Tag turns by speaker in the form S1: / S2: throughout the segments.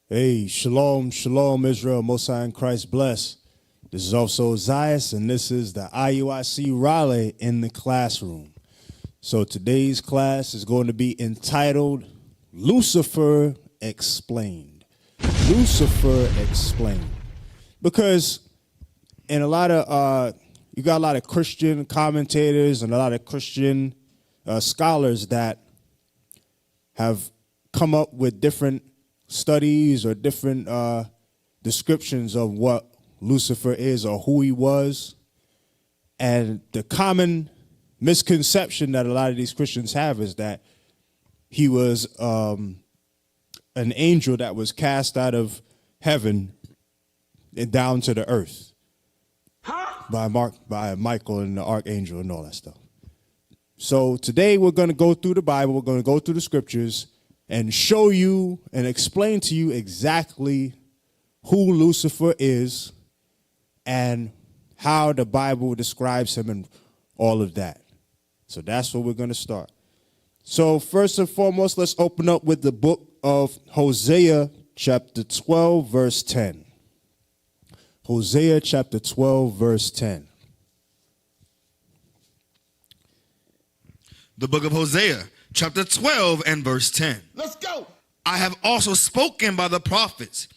S1: Hey, shalom, shalom, Israel, Most High in Christ bless. This is also Zias, and this is the IUIC Raleigh in the classroom. So today's class is going to be entitled Lucifer Explained. Lucifer Explained. Because in a lot of, you got a lot of Christian commentators and a lot of Christian scholars that have come up with different studies or different descriptions of what Lucifer is or who he was. And the common misconception that a lot of these Christians have is that he was an angel that was cast out of heaven and down to the earth by Michael and the archangel and all that stuff. So today we're going to go through the Bible, we're going to go through the scriptures and show you and explain to you exactly who Lucifer is and how the Bible describes him and all of that. So that's where we're going to start. So first and foremost, let's open up with the book of Hosea, chapter 12, verse 10. Hosea, chapter 12, verse 10.
S2: The book of Hosea, chapter 12 and verse 10.
S3: Let's go.
S2: I have also spoken by the prophets,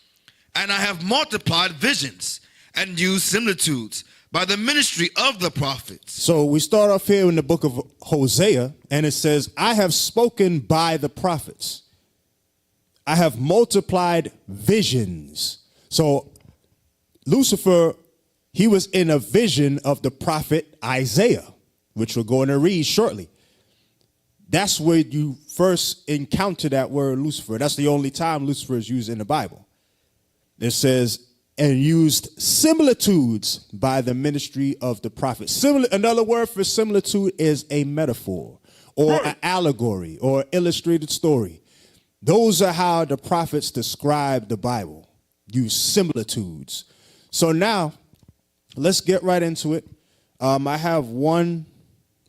S2: and I have multiplied visions and used similitudes by the ministry of the prophets.
S1: So we start off here in the book of Hosea, and it says, I have spoken by the prophets. I have multiplied visions. So Lucifer, he was in a vision of the prophet Isaiah, which we're going to read shortly. That's where you first encounter that word Lucifer. That's the only time Lucifer is used in the Bible. It says, and used similitudes by the ministry of the prophet. Another word for similitude is a metaphor or an allegory or illustrated story. Those are how the prophets describe the Bible. Use similitudes. So now, let's get right into it. I have one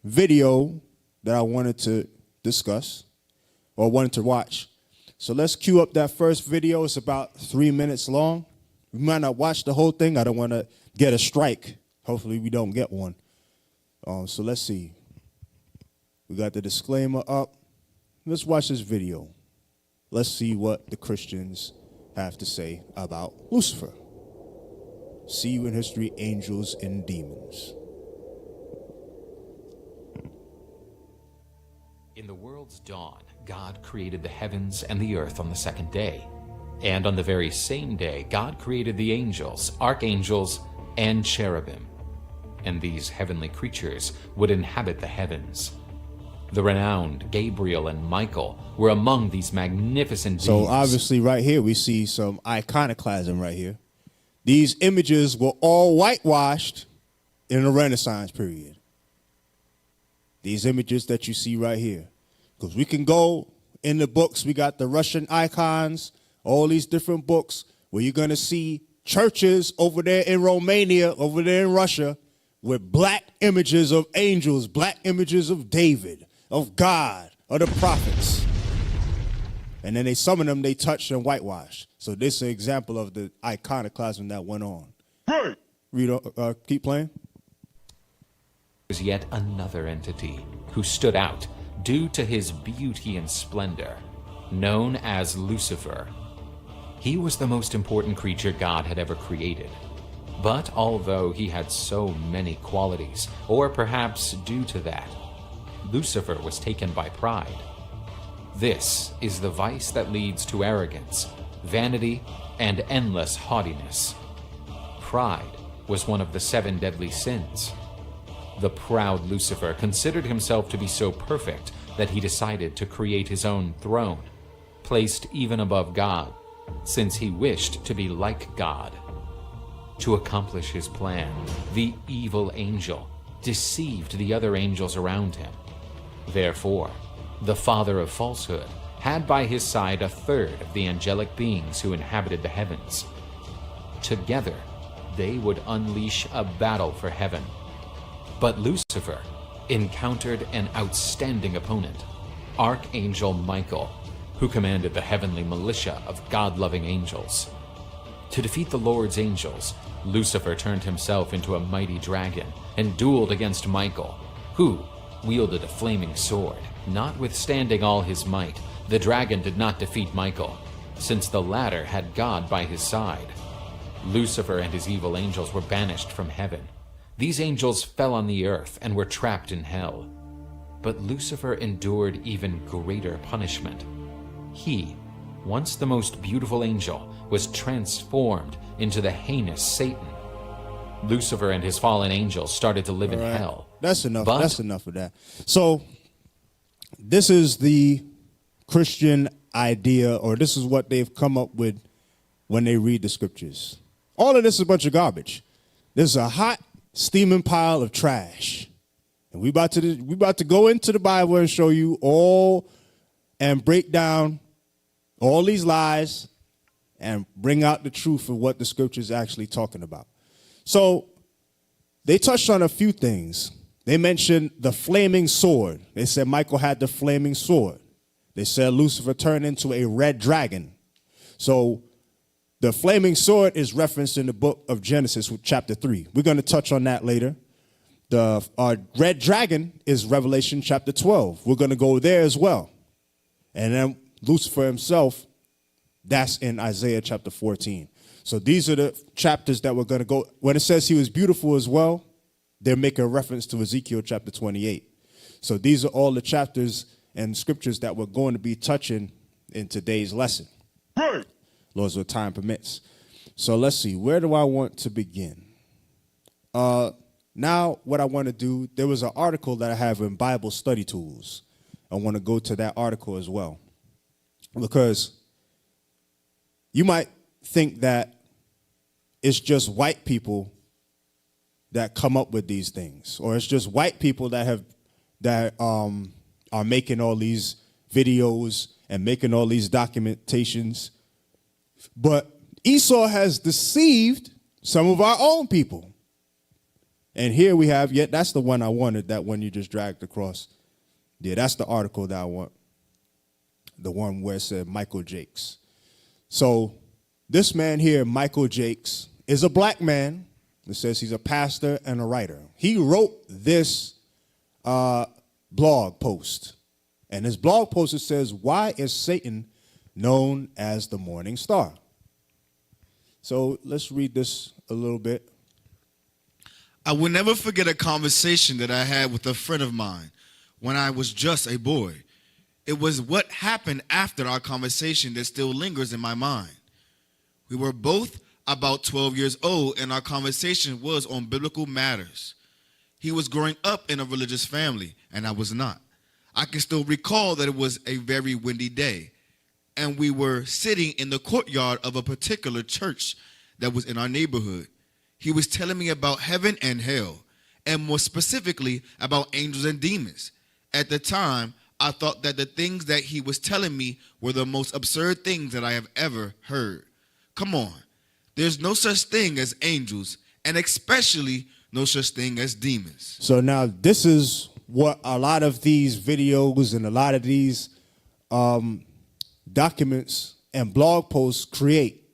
S1: video that I wanted to discuss or wanted to watch. So let's cue up that first video. It's about 3 minutes long. We might not watch the whole thing. I don't want to get a strike. Hopefully we don't get one. So let's see. We got the disclaimer up. Let's watch this video. Let's see what the Christians have to say about Lucifer. See you in history, angels and demons.
S4: In the world's dawn, God created the heavens and the earth on the second day. And on the very same day, God created the angels, archangels, and cherubim. And these heavenly creatures would inhabit the heavens. The renowned Gabriel and Michael were among these magnificent beings.
S1: So obviously right here we see some iconoclasm right here. These images were all whitewashed in the Renaissance period. These images that you see right here. Because we can go in the books, we got the Russian icons, all these different books where you're going to see churches over there in Romania, over there in Russia, with black images of angels, black images of David, of God, of the prophets. And then some of them they touch and whitewash. So this is an example of the iconoclasm that went on.
S3: Hey.
S1: Keep playing.
S4: Was yet another entity who stood out due to his beauty and splendor, known as Lucifer. He was the most important creature God had ever created. But although he had so many qualities, or perhaps due to that, Lucifer was taken by pride. This is the vice that leads to arrogance, vanity, and endless haughtiness. Pride was one of the 7 deadly sins. The proud Lucifer considered himself to be so perfect that he decided to create his own throne, placed even above God, since he wished to be like God. To accomplish his plan, the evil angel deceived the other angels around him. Therefore, the father of falsehood had by his side a third of the angelic beings who inhabited the heavens. Together, they would unleash a battle for heaven. But Lucifer encountered an outstanding opponent, Archangel Michael, who commanded the heavenly militia of God-loving angels. To defeat the Lord's angels, Lucifer turned himself into a mighty dragon and dueled against Michael, who wielded a flaming sword. Notwithstanding all his might, the dragon did not defeat Michael, since the latter had God by his side. Lucifer and his evil angels were banished from heaven. These angels fell on the earth and were trapped in hell. But Lucifer endured even greater punishment. He, once the most beautiful angel, was transformed into the heinous Satan. Lucifer and his fallen angels started to live in hell.
S1: That's enough.
S4: But
S1: that's enough of that. So this is the Christian idea, or this is what they've come up with when they read the scriptures. All of this is a bunch of garbage. This is a hot, steaming pile of trash. And we about to go into the Bible and show you all and break down all these lies and bring out the truth of what the scripture is actually talking about. So they touched on a few things. They mentioned the flaming sword. They said Michael had the flaming sword. They said Lucifer turned into a red dragon. So the flaming sword is referenced in the book of Genesis, chapter 3. We're going to touch on that later. The red dragon is Revelation chapter 12. We're going to go there as well. And then Lucifer himself, that's in Isaiah chapter 14. So these are the chapters that we're going to go. When it says he was beautiful as well, they're making a reference to Ezekiel chapter 28. So these are all the chapters and scriptures that we're going to be touching in today's lesson. Right. Lord's what time permits. So let's see. Where do I want to begin? Now what I want to do, there was an article that I have in Bible Study Tools. I want to go to that article as well. Because you might think that it's just white people that come up with these things, or it's just white people that are making all these videos and making all these documentations. But Esau has deceived some of our own people. And here we have, that's the one I wanted, that one you just dragged across. Yeah, that's the article that I want. The one where it said Michael Jakes. So this man here, Michael Jakes, is a black man. It says he's a pastor and a writer. He wrote this blog post. And his blog post, it says, "Why is Satan known as the morning star?" So let's read this a little bit.
S2: I will never forget a conversation that I had with a friend of mine when I was just a boy. It was what happened after our conversation that still lingers in my mind. We were both about 12 years old, and our conversation was on biblical matters. He was growing up in a religious family, and I was not. I can still recall that it was a very windy day, and we were sitting in the courtyard of a particular church that was in our neighborhood. He was telling me about heaven and hell, and more specifically about angels and demons. At the time, I thought that the things that he was telling me were the most absurd things that I have ever heard. Come on, there's no such thing as angels, and especially no such thing as demons.
S1: So now this is what a lot of these videos and a lot of these documents and blog posts create.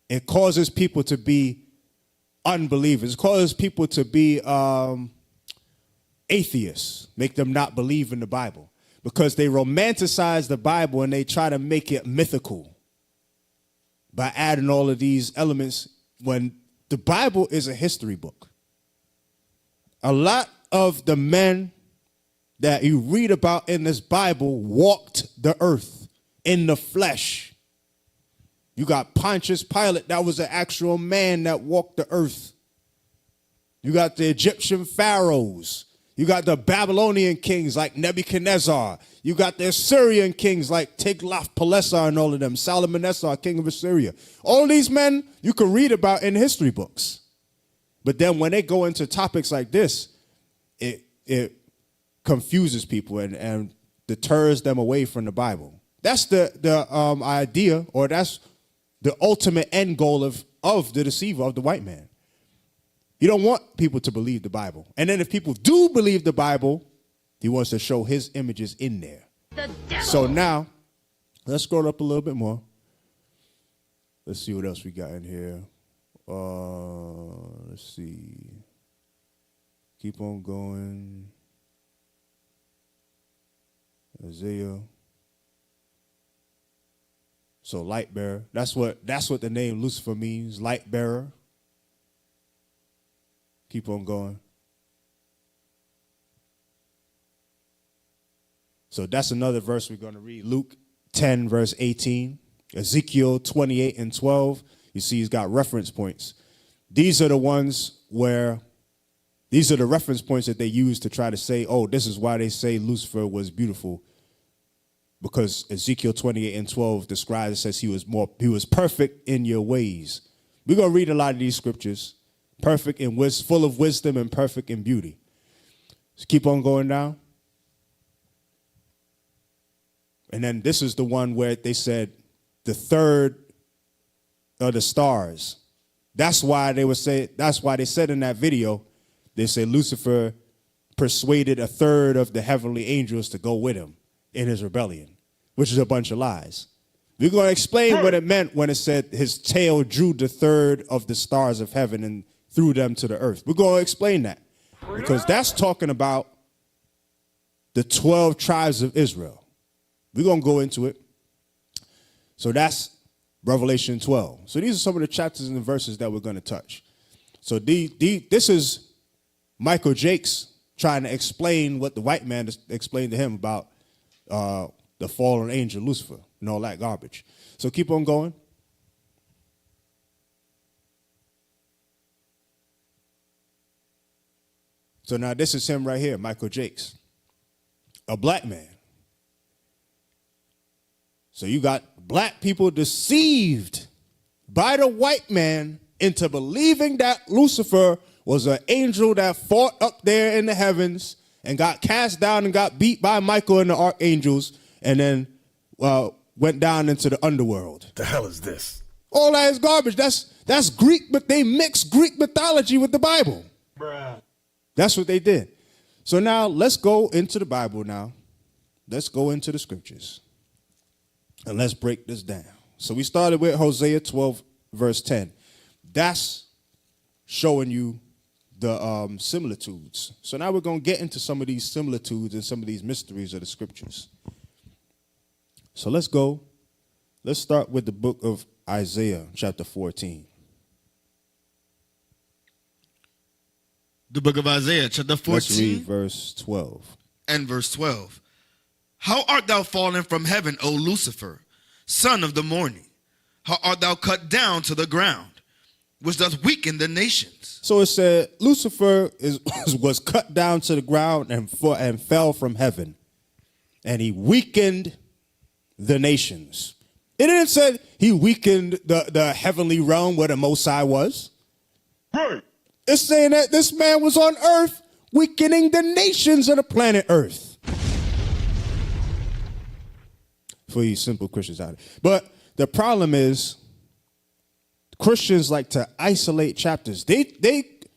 S1: It causes people to be unbelievers. It causes people to be atheists, make them not believe in the Bible, because they romanticize the Bible and they try to make it mythical by adding all of these elements when the Bible is a history book. A lot of the men that you read about in this Bible walked the earth in the flesh. You got Pontius Pilate, that was an actual man that walked the earth. You got the Egyptian pharaohs. You got the Babylonian kings like Nebuchadnezzar. You got the Assyrian kings like Tiglath-Pileser and all of them. Salmanassar, king of Assyria. All these men you can read about in history books. But then when they go into topics like this, it confuses people and deters them away from the Bible. That's the idea, or that's the ultimate end goal of the deceiver, of the white man. You don't want people to believe the Bible. And then if people do believe the Bible, he wants to show his images in there. So now Let's scroll up a little bit more. Let's see what else we got in here. Let's see. Keep on going. Isaiah. So light bearer. That's what the name Lucifer means, light bearer. Keep on going. So that's another verse we're going to read. Luke 10, verse 18. Ezekiel 28 and 12. You see he's got reference points. These are the reference points that they use to try to say, oh, this is why they say Lucifer was beautiful. Because Ezekiel 28 and 12 describes, it says he was perfect in your ways. We're going to read a lot of these scriptures. Perfect in wisdom, full of wisdom and perfect in beauty. Let's keep on going down. And then this is the one where they said the third of the stars. That's why they said in that video, they said Lucifer persuaded a third of the heavenly angels to go with him in his rebellion, which is a bunch of lies. We're going to explain what it meant when it said his tail drew the third of the stars of heaven and threw them to the earth. We're going to explain that because that's talking about the 12 tribes of Israel. We're going to go into it. So that's Revelation 12. So these are some of the chapters and the verses that we're going to touch. So this is Michael Jakes trying to explain what the white man explained to him about the fallen angel Lucifer and all that garbage. So keep on going. So now this is him right here, Michael Jakes, a black man. So you got black people deceived by the white man into believing that Lucifer was an angel that fought up there in the heavens and got cast down and got beat by Michael and the archangels and then went down into the underworld.
S3: The hell is this?
S1: All that is garbage. That's Greek, but they mix Greek mythology with the Bible.
S3: Bruh.
S1: That's what they did. So now let's go into the Bible now. Let's go into the scriptures. And let's break this down. So we started with Hosea 12, verse 10. That's showing you the similitudes. So now we're going to get into some of these similitudes and some of these mysteries of the scriptures. So let's go. Let's start with the book of Isaiah, chapter 14.
S2: The book of Isaiah, chapter 14.
S1: Let's read verse 12.
S2: And verse 12. How art thou fallen from heaven, O Lucifer, son of the morning? How art thou cut down to the ground, which doth weaken the nations?
S1: So it said Lucifer was cut down to the ground and fell from heaven. And he weakened the nations. It didn't say he weakened the heavenly realm where the Most High was.
S3: Right.
S1: It's saying that this man was on earth weakening the nations of the planet Earth. For you simple Christians out there. But the problem is Christians like to isolate chapters. They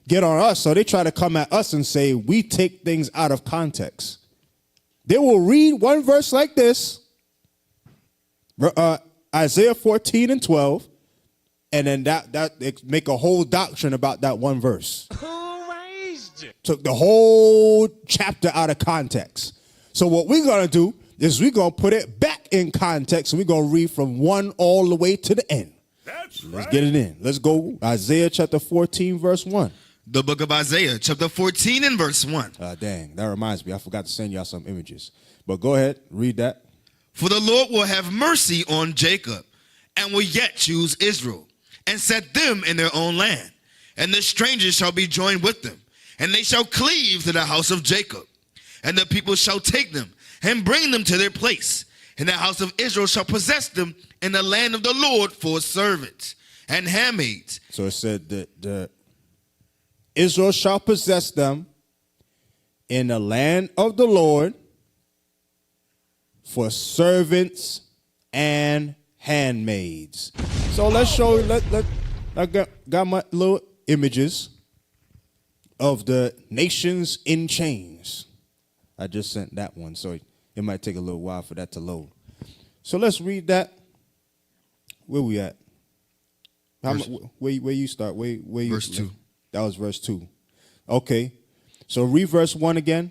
S1: get on us, so they try to come at us and say we take things out of context. They will read one verse like this, Isaiah 14 and 12, and then they make a whole doctrine about that one verse.
S3: Who raised you?
S1: Took the whole chapter out of context. So what we're going to do is we're going to put it back in context, and we're going to read from 1 all the way to the end.
S3: That's right.
S1: Let's get it in. Let's go. Isaiah chapter 14, verse 1.
S2: The book of Isaiah, chapter 14 and verse 1.
S1: Dang, that reminds me. I forgot to send y'all some images. But go ahead, read that.
S2: For the Lord will have mercy on Jacob, and will yet choose Israel, and set them in their own land. And the strangers shall be joined with them, and they shall cleave to the house of Jacob. And the people shall take them, and bring them to their place. And the house of Israel shall possess them in the land of the Lord for servants and handmaids.
S1: So it said that Israel shall possess them in the land of the Lord for servants and handmaids. So let's show. I got my little images of the nations in chains. I just sent that one, so it might take a little while for that to load. So let's read that. Where we at? Where you start? Where you?
S2: Verse 2.
S1: That was verse 2. Okay. So read verse 1 again.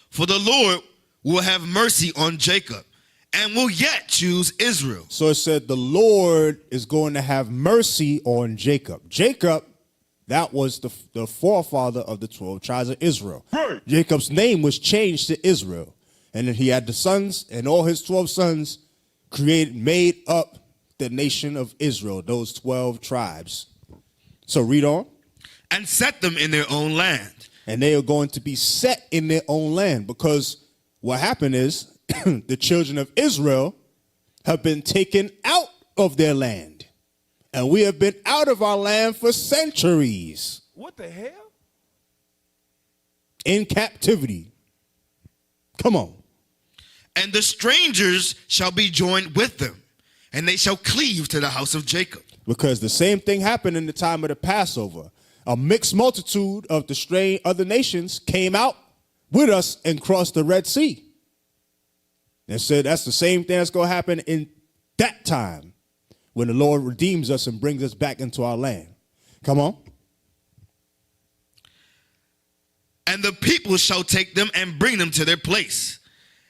S2: For the Lord will have mercy on Jacob and will yet choose Israel.
S1: So it said the Lord is going to have mercy on Jacob. Jacob, that was the forefather of the 12 tribes of Israel.
S3: Right.
S1: Jacob's name was changed to Israel. And then he had the sons, and all his 12 sons made up the nation of Israel, those 12 tribes. So read on.
S2: And set them in their own land.
S1: And they are going to be set in their own land, because what happened is the children of Israel have been taken out of their land. And we have been out of our land for centuries
S3: What the hell?
S1: in captivity. Come on.
S2: And the strangers shall be joined with them, and they shall cleave to the house of Jacob.
S1: Because the same thing happened in the time of the Passover. A mixed multitude of the other nations came out with us and crossed the Red Sea. And said that's the same thing that's going to happen in that time when the Lord redeems us and brings us back into our land. Come on.
S2: And the people shall take them and bring them to their place.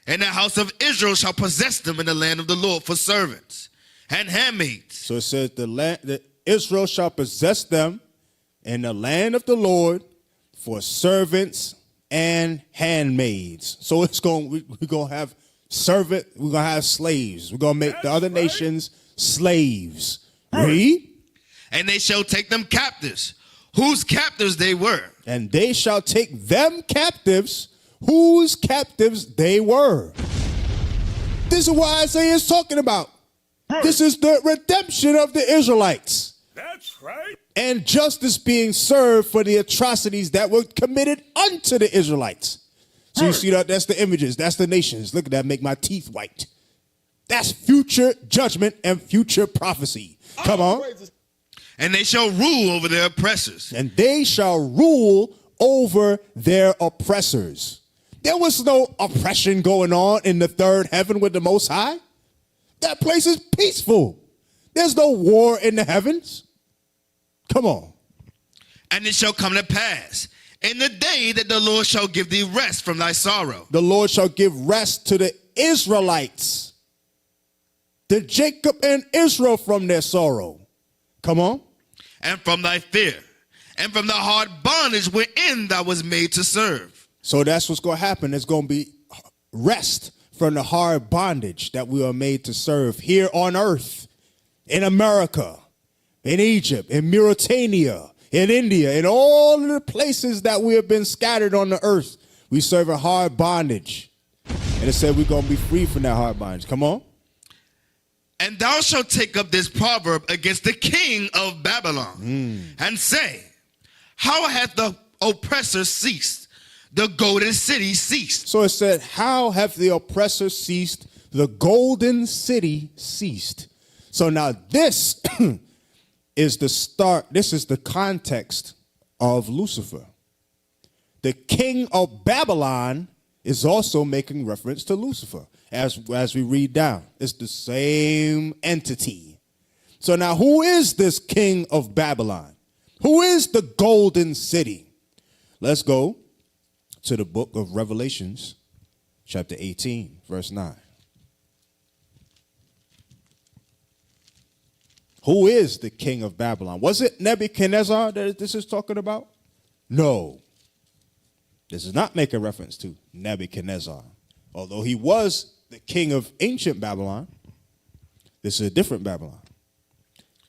S2: And the house of Israel shall possess them in the land of the Lord for servants and handmaids.
S1: So it says that Israel shall possess them in the land of the Lord for servants and handmaids. So we're going to have we're going to have slaves. We're going to make the other nations slaves. Read.
S2: And they shall take them captives, whose captives they were.
S1: And they shall take them captives, whose captives they were. This is what Isaiah is talking about. This is the redemption of the Israelites.
S3: That's right.
S1: And justice being served for the atrocities that were committed unto the Israelites. So you see that's the images. That's the nations. Look at that, make my teeth white. That's future judgment and future prophecy. Come on.
S2: And they shall rule over their oppressors.
S1: And they shall rule over their oppressors. There was no oppression going on in the third heaven with the Most High. That place is peaceful. There's no war in the heavens. Come on.
S2: And it shall come to pass in the day that the Lord shall give thee rest from thy sorrow.
S1: The Lord shall give rest to the Israelites, to Jacob and Israel from their sorrow. Come on.
S2: And from thy fear, and from the hard bondage wherein thou was made to serve.
S1: So that's what's going to happen. There's going to be rest from the hard bondage that we are made to serve here on earth, in America, in Egypt, in Mauritania, in India, in all of the places that we have been scattered on the earth. We serve a hard bondage. And it said we're going to be free from that hard bondage. Come on.
S2: And thou shalt take up this proverb against the king of Babylon and say, how hath the oppressor ceased? The golden city ceased.
S1: So it said, how have the oppressor ceased? The golden city ceased. So now this is the start. This is the context of Lucifer. The king of Babylon is also making reference to Lucifer. As we read down, it's the same entity. So now who is this king of Babylon? Who is the golden city? Let's go to the book of Revelations, chapter 18, verse 9. Who is the king of Babylon? Was it Nebuchadnezzar that this is talking about? No. This is not making reference to Nebuchadnezzar. Although he was the king of ancient Babylon, this is a different Babylon.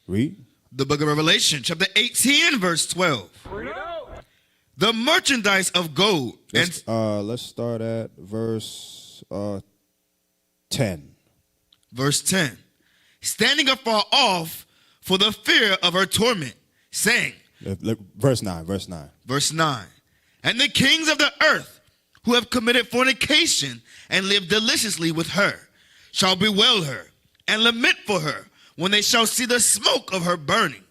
S1: Read.
S2: The book of Revelation, chapter 18, verse 12. The merchandise of gold.
S1: Let's start at verse 10.
S2: Verse 10. Standing afar off for the fear of her torment, saying.
S1: Verse 9.
S2: Verse 9. And the kings of the earth who have committed fornication and lived deliciously with her shall bewail her and lament for her when they shall see the smoke of her burning.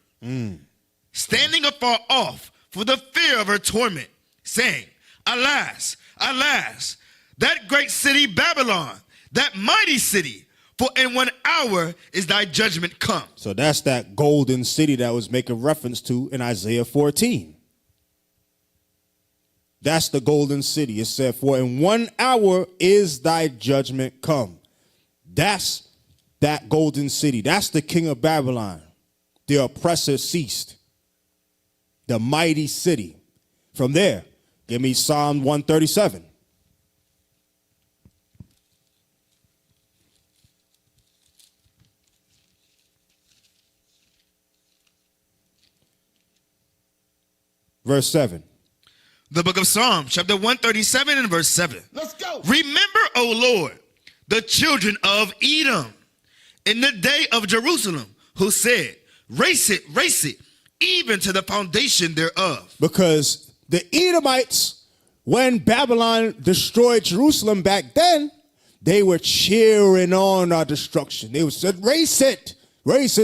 S2: Standing afar off for the fear of her torment, saying, alas, alas, that great city Babylon, that mighty city, For in 1 hour is thy judgment come.
S1: So that's that golden city that was making reference to in Isaiah 14. That's the golden city. It said, for in 1 hour is thy judgment come. That's that golden city. That's the king of Babylon. The oppressor ceased. The mighty city. From there, give me Psalm 137. Verse 7.
S2: The book of Psalms, chapter 137 and verse 7.
S3: Let's go.
S2: Remember, O Lord, the children of Edom in the day of Jerusalem, who said, race it, even to the foundation thereof.
S1: Because the Edomites, when Babylon destroyed Jerusalem back then, they were cheering on our destruction. They said, race it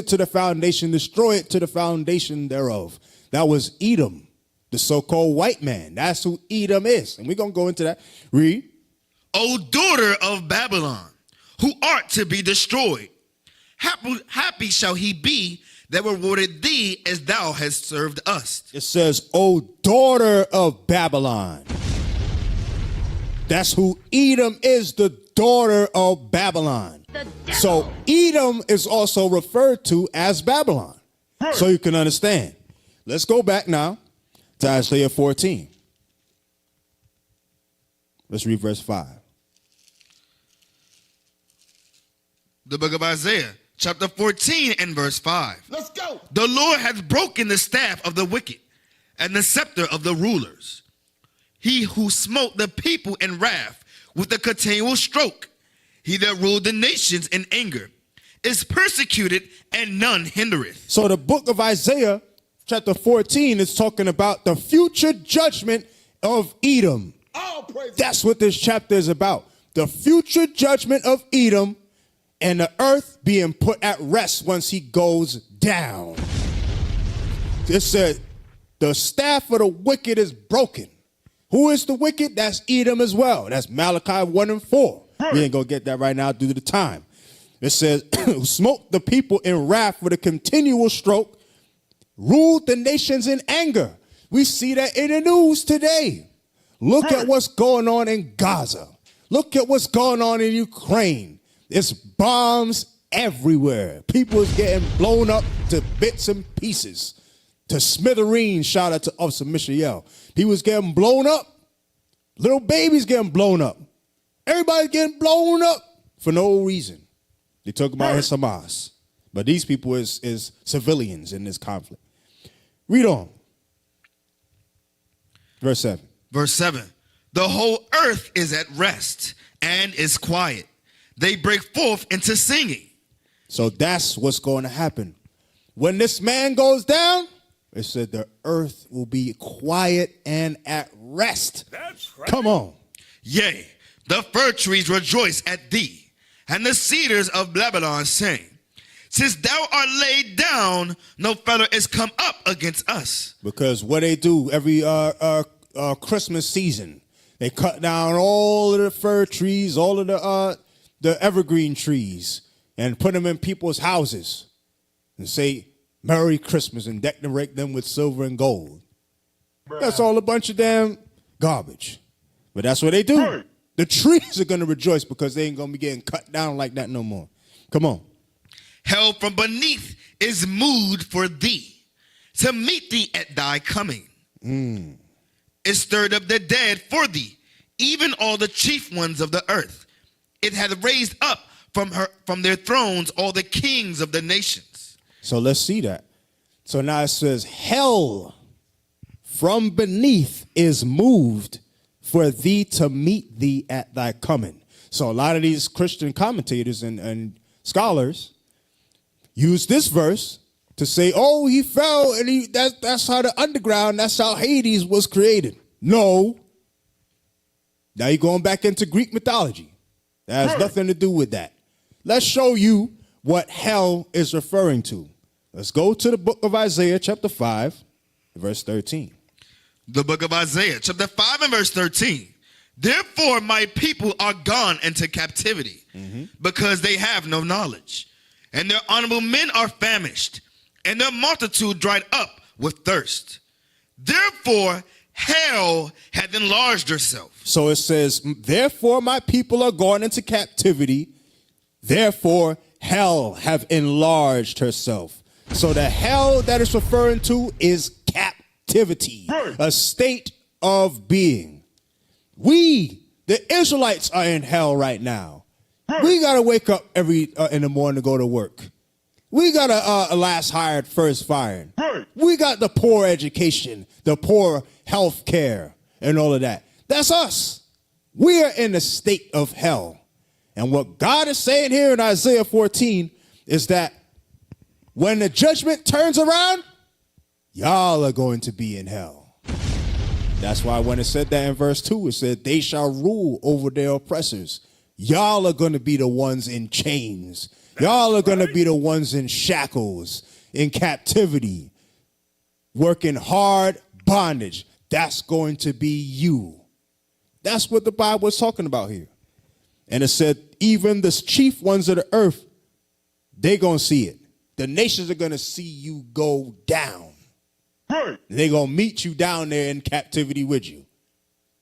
S1: to the foundation, destroy it to the foundation thereof. That was Edom, the so-called white man. That's who Edom is. And we're going to go into that. Read.
S2: O daughter of Babylon, who art to be destroyed, happy shall he be that rewarded thee as thou hast served us.
S1: It says, O daughter of Babylon. That's who Edom is, the daughter of Babylon. So Edom is also referred to as Babylon. So you can understand. Let's go back now to Isaiah 14. Let's read verse 5.
S2: The book of Isaiah, chapter 14 and verse 5.
S3: Let's go.
S2: The Lord hath broken the staff of the wicked and the scepter of the rulers. He who smote the people in wrath with a continual stroke, he that ruled the nations in anger, is persecuted and none hindereth.
S1: So the book of Isaiah, chapter 14, is talking about the future judgment of Edom.
S3: All praise.
S1: That's what this chapter is about. The future judgment of Edom and the earth being put at rest once he goes down. It said, the staff of the wicked is broken. Who is the wicked? That's Edom as well. That's Malachi 1 and 4. We ain't going to get that right now due to the time. It says, who smote the people in wrath with a continual stroke, ruled the nations in anger. We see that in the news today. Look at what's going on in Gaza. Look at what's going on in Ukraine. It's bombs everywhere. People is getting blown up to bits and pieces. To smithereens, shout out to Officer Michelle. People's getting blown up. Little babies getting blown up. Everybody's getting blown up for no reason. They talk about his Hamas. But these people is civilians in this conflict. Read on. Verse 7.
S2: Verse 7. The whole earth is at rest and is quiet. They break forth into singing.
S1: So that's what's going to happen. When this man goes down, it said the earth will be quiet and at rest.
S3: That's right.
S1: Come on.
S2: Yea, the fir trees rejoice at thee, and the cedars of Lebanon sing. Since thou art laid down, no fellow is come up against us.
S1: Because what they do every Christmas season, they cut down all of the fir trees, all of the evergreen trees, and put them in people's houses and say, Merry Christmas, and decorate them with silver and gold. That's all a bunch of damn garbage. But that's what they do. The trees are going to rejoice because they ain't going to be getting cut down like that no more. Come on.
S2: Hell from beneath is moved for thee, to meet thee at thy coming. It stirred up the dead for thee, even all the chief ones of the earth. It hath raised up from their thrones all the kings of the nations.
S1: So let's see that. So now it says, hell from beneath is moved for thee to meet thee at thy coming. So a lot of these Christian commentators and scholars use this verse to say, oh, he fell and that's how the underground, that's how Hades was created. No. Now you're going back into Greek mythology. That has nothing to do with that. Let's show you what hell is referring to. Let's go to the book of Isaiah, chapter 5, verse 13.
S2: The book of Isaiah, chapter 5 and verse 13. Therefore, my people are gone into captivity, because they have no knowledge. And their honorable men are famished, and their multitude dried up with thirst. Therefore, hell hath enlarged herself.
S1: So it says, therefore my people are gone into captivity. Therefore, hell have enlarged herself. So the hell that it's referring to is captivity, a state of being. We, the Israelites, are in hell right now. We got to wake up every in the morning to go to work. We got a last hired, first fired. We got the poor education, the poor health care, and all of that. That's us. We are in a state of hell. And what God is saying here in Isaiah 14 is that when the judgment turns around, y'all are going to be in hell. That's why when it said that in verse 2, it said, they shall rule over their oppressors. Y'all are going to be the ones in chains. Y'all are going to be the ones in shackles, in captivity, working hard bondage. That's going to be you. That's what the Bible is talking about here. And it said, even the chief ones of the earth, they're going to see it. The nations are going to see you go down. They're going to meet you down there in captivity with you.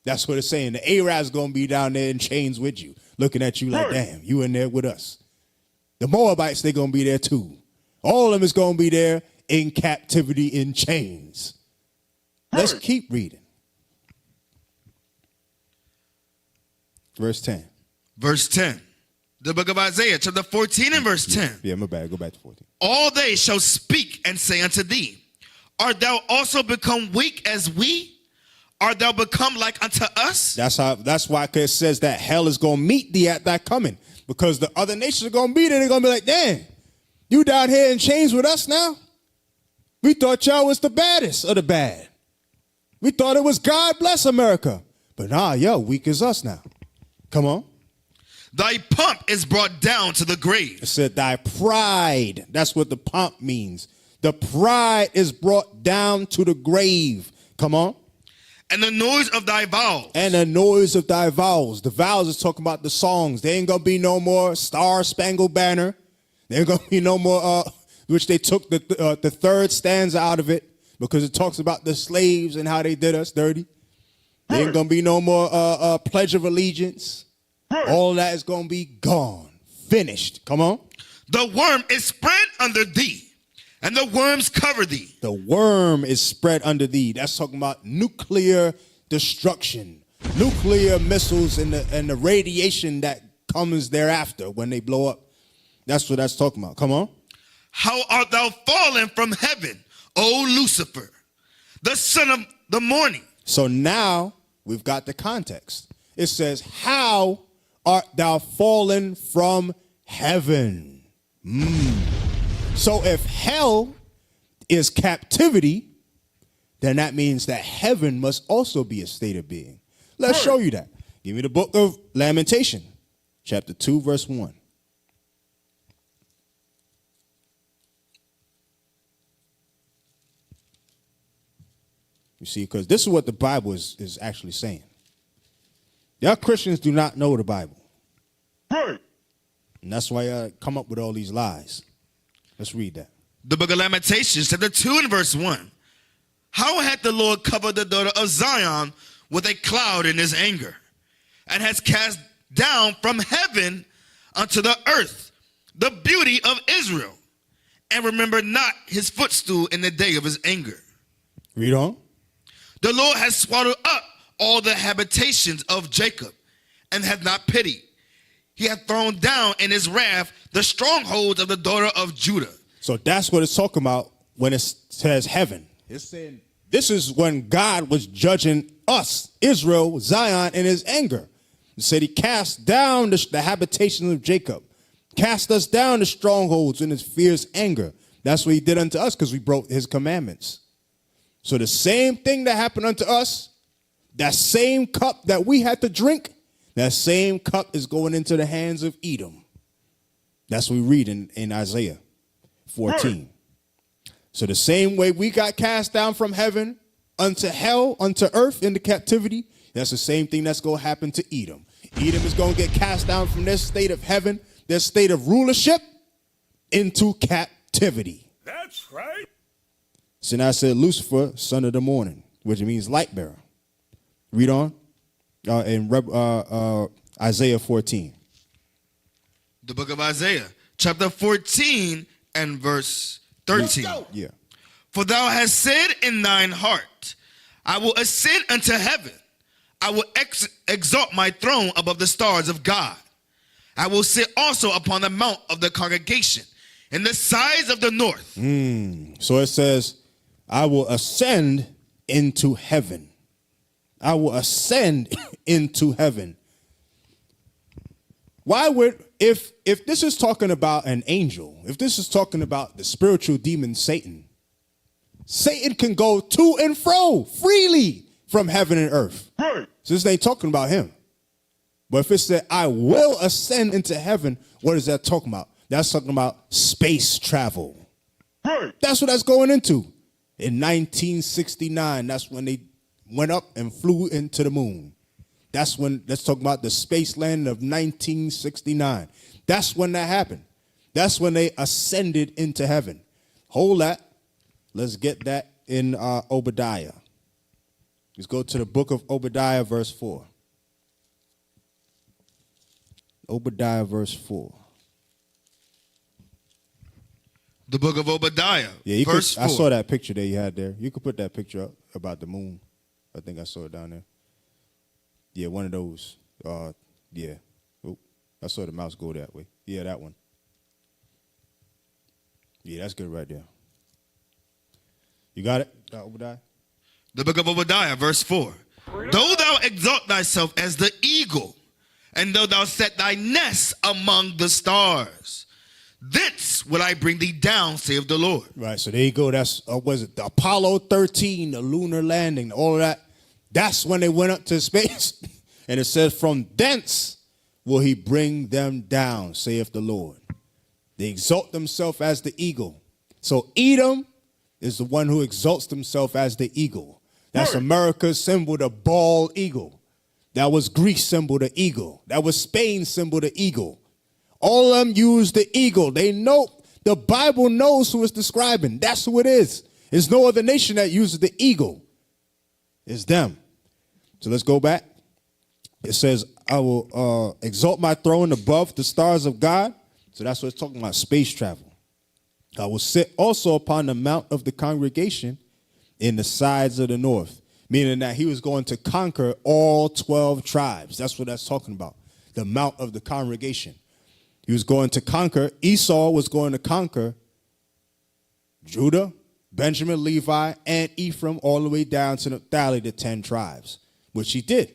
S1: That's what it's saying. The Arabs going to be down there in chains with you, looking at you like, damn, you in there with us. The Moabites, they're going to be there too. All of them is going to be there in captivity in chains. Let's keep reading. Verse 10.
S2: Verse 10. The book of Isaiah, chapter 14 and verse 10.
S1: Yeah, my bad. Go back to 14.
S2: All they shall speak and say unto thee, art thou also become weak as we? Art thou become like unto us?
S1: That's why it says that hell is going to meet thee at thy coming. Because the other nations are going to be there. They're going to be like, damn, you down here in chains with us now? We thought y'all was the baddest of the bad. We thought it was God bless America. But nah, yo, weak as us now. Come on.
S2: Thy pomp is brought down to the grave.
S1: It said thy pride. That's what the pomp means. The pride is brought down to the grave. Come on.
S2: And the noise of thy vows.
S1: And the noise of thy vows. The vows is talking about the songs. There ain't going to be no more Star Spangled Banner. There ain't going to be no more, which they took the third stanza out of it because it talks about the slaves and how they did us dirty. There ain't going to be no more Pledge of Allegiance. All that is going to be gone. Finished. Come on.
S2: The worm is spread under thee, and the worms cover thee.
S1: The worm is spread under thee. That's talking about nuclear destruction, nuclear missiles and the radiation that comes thereafter when they blow up. That's what that's talking about. Come on.
S2: How art thou fallen from heaven, O Lucifer, the son of the morning?
S1: So now we've got the context. It says, how art thou fallen from heaven? So if hell is captivity, then that means that heaven must also be a state of being. Let's show you that. Give me the book of Lamentation, chapter 2, verse 1. You see, because this is what the Bible is actually saying. Y'all Christians do not know the Bible. And that's why y'all come up with all these lies. Let's read that.
S2: The book of Lamentations, chapter 2 and verse 1. How hath the Lord covered the daughter of Zion with a cloud in his anger, and has cast down from heaven unto the earth the beauty of Israel, and remembered not his footstool in the day of his anger.
S1: Read on.
S2: The Lord has swallowed up all the habitations of Jacob, and hath not pitied. He hath thrown down in his wrath the strongholds of the daughter of Judah.
S1: So that's what it's talking about when it says heaven. It's saying this is when God was judging us, Israel, Zion, in his anger. It said he cast down the habitations of Jacob, cast us down the strongholds in his fierce anger. That's what he did unto us because we broke his commandments. So the same thing that happened unto us, that same cup that we had to drink, that same cup is going into the hands of Edom. That's what we read in Isaiah 14. So the same way we got cast down from heaven unto hell, unto earth, into captivity, That's the same thing that's going to happen to Edom. Edom is going to get cast down from their state of heaven, their state of rulership, into captivity.
S3: That's right.
S1: So now I said Lucifer, son of the morning, which means light bearer. Read on in Isaiah 14.
S2: The book of Isaiah, chapter 14 and verse 13.
S1: Yeah.
S2: For thou hast said in thine heart, I will ascend unto heaven. I will exalt my throne above the stars of God. I will sit also upon the mount of the congregation in the sides of the north.
S1: So it says, I will ascend into heaven. I will ascend into heaven. Why would, if this is talking about an angel, if this is talking about the spiritual demon Satan, Satan can go to and fro freely from heaven and earth.
S3: Right.
S1: So this ain't talking about him. But if it said, I will ascend into heaven, what is that talking about? That's talking about space travel.
S3: Right.
S1: That's what that's going into. In 1969, that's when they went up and flew into the moon. That's talking about the space landing of 1969. That's when that happened. That's when they ascended into heaven. Hold that. Let's get that in Obadiah. Let's go to the book of Obadiah, verse 4. Obadiah, verse 4.
S2: The book of Obadiah,
S1: Yeah,
S2: verse 4.
S1: I saw that picture that you had there. You could put that picture up about the moon. I think I saw it down there. Yeah, one of those. Yeah. Oh, I saw the mouse go that way. Yeah, that one. Yeah, that's good right there. You got it, Obadiah?
S2: The book of Obadiah, verse 4. Though thou exalt thyself as the eagle, and though thou set thy nest among the stars, thence will I bring thee down, saith the Lord.
S1: Right, so there you go. That's, was it the Apollo 13, the lunar landing, all of that. That's when they went up to space. And it says, from thence will he bring them down, saith the Lord. They exalt themselves as the eagle. So Edom is the one who exalts himself as the eagle. That's America's symbol, the bald eagle. That was Greece symbol, the eagle. That was Spain's symbol, the eagle. All of them use the eagle. They know, the Bible knows who it's describing. That's who it is. There's no other nation that uses the eagle. It's them. So let's go back. It says, I will exalt my throne above the stars of God. So that's what it's talking about, space travel. I will sit also upon the mount of the congregation in the sides of the north, meaning that he was going to conquer all 12 tribes. That's what that's talking about, the mount of the congregation. He was going to conquer, Esau was going to conquer Judah, Benjamin, Levi, and Ephraim, all the way down to Naphtali, the 10 tribes, which he did.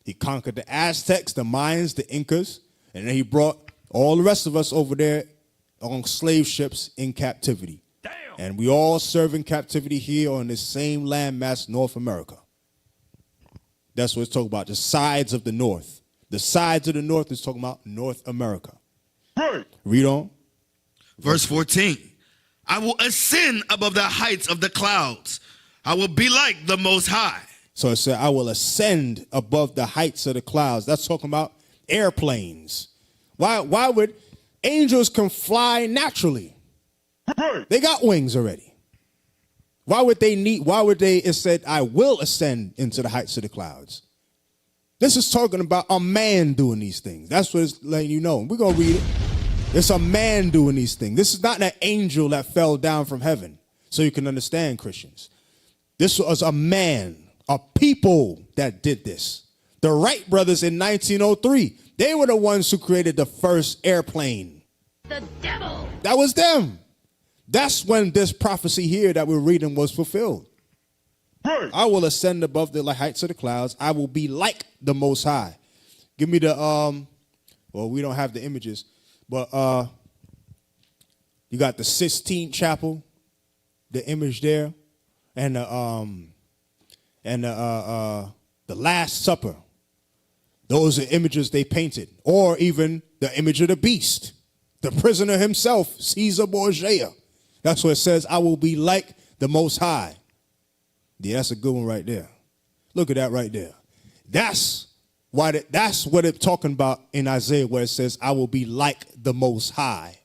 S1: He conquered the Aztecs, the Mayans, the Incas, and then he brought all the rest of us over there on slave ships in captivity.
S3: Damn.
S1: And we all serve in captivity here on this same landmass, North America. That's what it's talking about, the sides of the north. The sides of the north is talking about North America.
S3: Right.
S1: Read on.
S2: Verse 14. I will ascend above the heights of the clouds. I will be like the Most High.
S1: So it said, I will ascend above the heights of the clouds. That's talking about airplanes. Why would angels can fly naturally?
S3: Right.
S1: They got wings already. It said, I will ascend into the heights of the clouds. This is talking about a man doing these things. That's what it's letting you know. We're going to read it. It's a man doing these things. This is not an angel that fell down from heaven, so you can understand, Christians. This was a man, a people that did this. The Wright brothers in 1903, they were the ones who created the first airplane.
S5: The devil!
S1: That was them. That's when this prophecy here that we're reading was fulfilled.
S3: Right.
S1: I will ascend above the heights of the clouds. I will be like the Most High. Give me the, well, we don't have the images, but you got the Sistine Chapel, the image there, and the Last Supper. Those are images they painted, or even the image of the beast, the prisoner himself, Caesar Borgia. That's what it says. I will be like the Most High. Yeah, that's a good one right there. Look at that right there. That's what it's talking about in Isaiah, where it says, I will be like the Most High.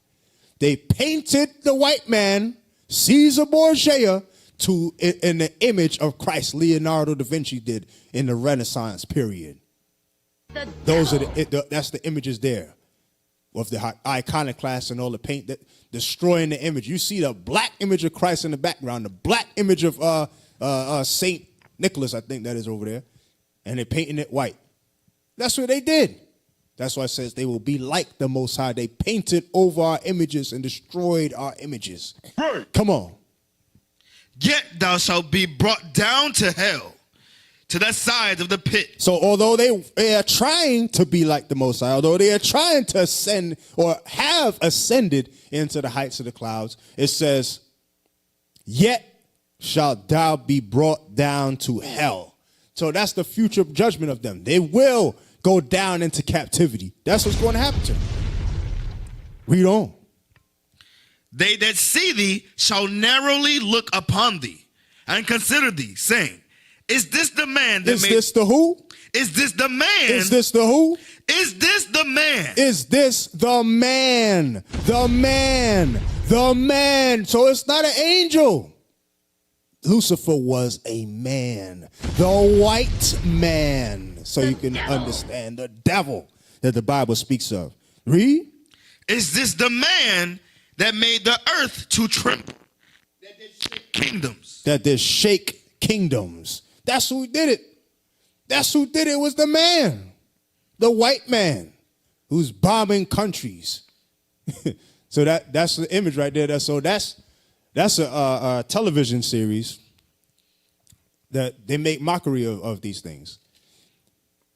S1: They painted the white man, Caesar Borgia, in the image of Christ. Leonardo da Vinci did in the Renaissance period. Those are that's the images there of the iconoclast and all the paint that destroying the image. You see the black image of Christ in the background, the black image of Saint Nicholas, I think that is over there, and they're painting it white. That's what they did. That's why it says they will be like the Most High. They painted over our images and destroyed our images.
S3: Right.
S1: Come on.
S2: Yet thou shalt be brought down to hell, to the sides of the pit.
S1: So although they are trying to be like the Most High, although they are trying to ascend or have ascended into the heights of the clouds, it says, yet shalt thou be brought down to hell. So that's the future judgment of them. They will go down into captivity. That's what's going to happen to them. Read on.
S2: They that see thee shall narrowly look upon thee and consider thee, saying, is this the man that
S1: Is this the who?
S2: Is this the man?
S1: Is this the who?
S2: Is this the man?
S1: Is this the man? The man. The man. So it's not an angel. Lucifer was a man. The white man. So you can understand the devil that the Bible speaks of. Read.
S2: Is this the man that made the earth to tremble? That did shake kingdoms.
S1: That did shake kingdoms. That's who did it. That's who did it. Was the man. The white man who's bombing countries. So that's the image right there. That's a television series that they make mockery of these things.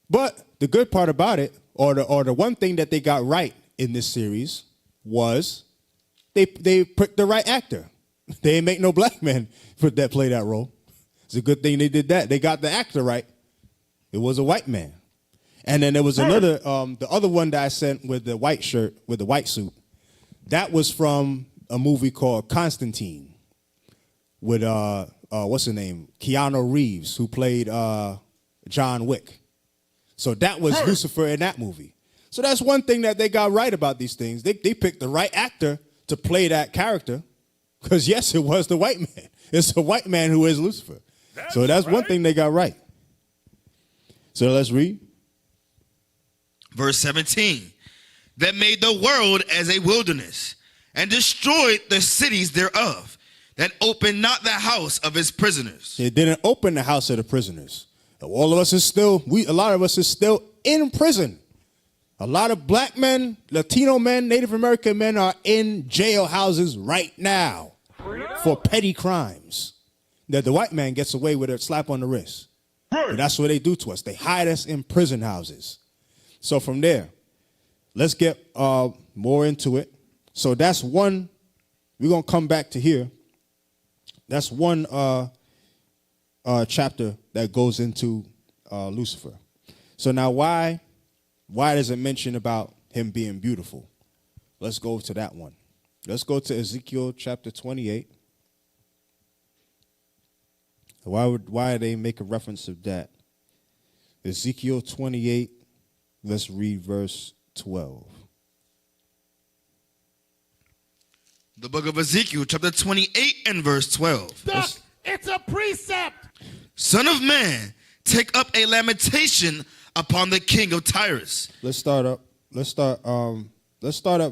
S1: But the good part about it, or the one thing that they got right in this series, was they picked the right actor. They didn't make no black man play that role. It's a good thing they did that. They got the actor right. It was a white man. And then there was another, the other one that I sent with the white shirt, with the white suit. That was from a movie called Constantine with, what's his name? Keanu Reeves, who played John Wick. So that was Lucifer in that movie. So that's one thing that they got right about these things. They picked the right actor to play that character. Because, yes, it was the white man. It's the white man who is Lucifer. So that's one thing they got right. So let's read.
S2: Verse 17. That made the world as a wilderness, and destroyed the cities thereof, that opened not the house of his prisoners.
S1: It didn't open the house of the prisoners. All of us is still, a lot of us is still in prison. A lot of black men, Latino men, Native American men are in jail houses right now for petty crimes that the white man gets away with a slap on the wrist. And that's what they do to us. They hide us in prison houses. So from there, let's get more into it. So that's one, we're going to come back to here. That's one chapter that goes into Lucifer. So now why does it mention about him being beautiful? Let's go to that one. Let's go to Ezekiel chapter 28. Why they make a reference to that? Ezekiel 28, let's read verse 12.
S2: The book of Ezekiel, chapter 28 and verse 12.
S3: It's a precept.
S2: Son of man, take up a lamentation upon the king of Tyrus.
S1: Let's start at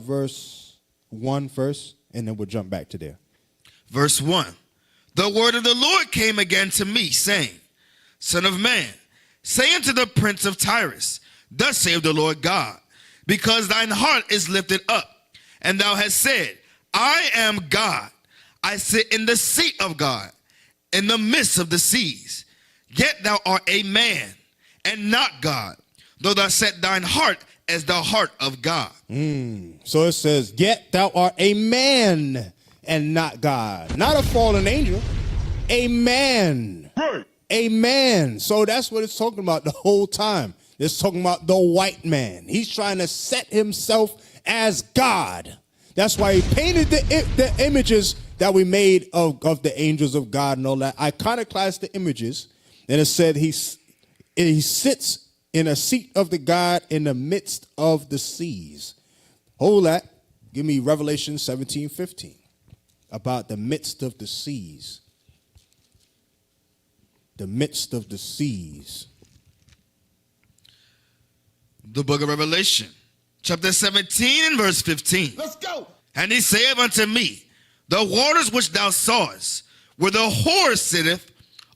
S1: verse 1 first, and then we'll jump back to there.
S2: Verse 1. The word of the Lord came again to me, saying, Son of man, say unto the prince of Tyrus, thus saith the Lord God, because thine heart is lifted up, and thou hast said, I am God. I sit in the seat of God, in the midst of the seas. Yet thou art a man, and not God, though thou set thine heart as the heart of God.
S1: So it says, yet thou art a man, and not God. Not a fallen angel. A man. A man. So that's what it's talking about the whole time. It's talking about the white man. He's trying to set himself as God. That's why he painted the images that we made of the angels of God and all that. Iconoclast the images. And it said He sits in a seat of the God in the midst of the seas. Hold that. Give me Revelation 17:15 about the midst of the seas. The midst of the seas.
S2: The book of Revelation, chapter 17 and verse 15.
S3: Let's go.
S2: And he saith unto me, the waters which thou sawest, where the whore sitteth,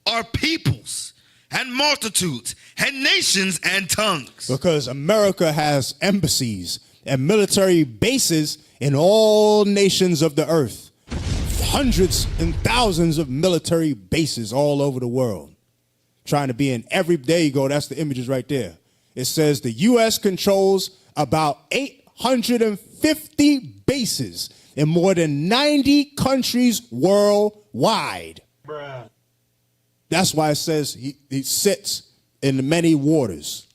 S2: are peoples and multitudes and nations and tongues.
S1: Because America has embassies and military bases in all nations of the earth. Hundreds and thousands of military bases all over the world. Trying to be in every, there you go, that's the images right there. It says the U.S. controls about 850 bases in more than 90 countries worldwide.
S3: Bruh.
S1: That's why it says he sits in the many waters,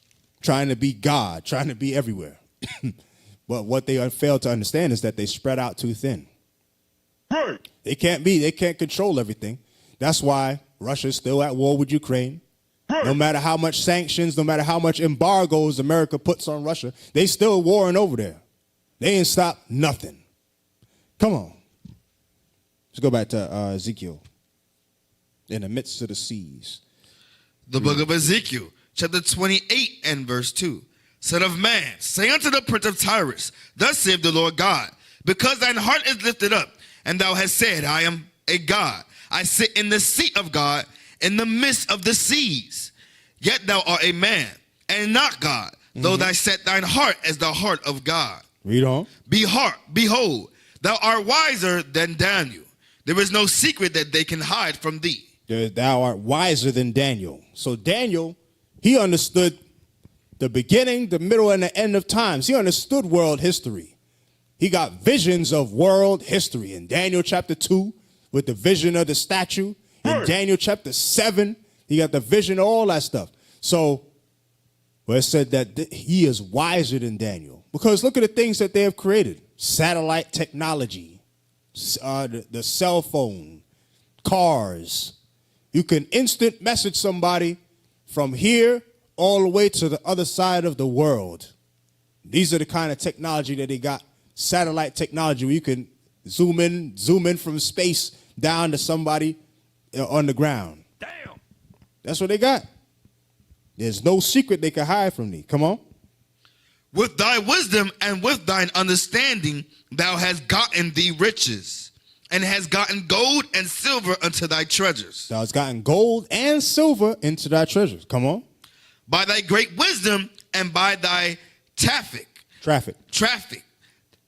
S1: trying to be God, trying to be everywhere. But what they fail to understand is that they spread out too thin.
S3: Right.
S1: They can't control everything. That's why Russia's still at war with Ukraine. No matter how much sanctions, no matter how much embargoes America puts on Russia, they still warring over there. They ain't stopped nothing. Come on. Let's go back to Ezekiel. In the midst of the seas.
S2: The book of Ezekiel, chapter 28 and verse 2. Son of man, say unto the prince of Tyrus, thus saith the Lord God, because thine heart is lifted up, and thou hast said, I am a God. I sit in the seat of God in the midst of the seas. Yet thou art a man, and not God, though thou set thine heart as the heart of God.
S1: Read on.
S2: Behold, thou art wiser than Daniel. There is no secret that they can hide from thee.
S1: Thou art wiser than Daniel. So Daniel, he understood the beginning, the middle, and the end of times. He understood world history. He got visions of world history in Daniel chapter 2 with the vision of the statue. In Daniel chapter 7, he got the vision of all that stuff. So, well, it said that he is wiser than Daniel. Because look at the things that they have created. Satellite technology, the cell phone, cars. You can instant message somebody from here all the way to the other side of the world. These are the kind of technology that they got. Satellite technology where you can zoom in from space down to somebody on the ground.
S3: Damn.
S1: That's what they got. There's no secret they can hide from thee. Come on.
S2: With thy wisdom and with thine understanding thou hast gotten thee riches, and hast gotten gold and silver unto thy treasures.
S1: Thou hast gotten gold and silver into thy treasures. Come on.
S2: By thy great wisdom and by thy traffic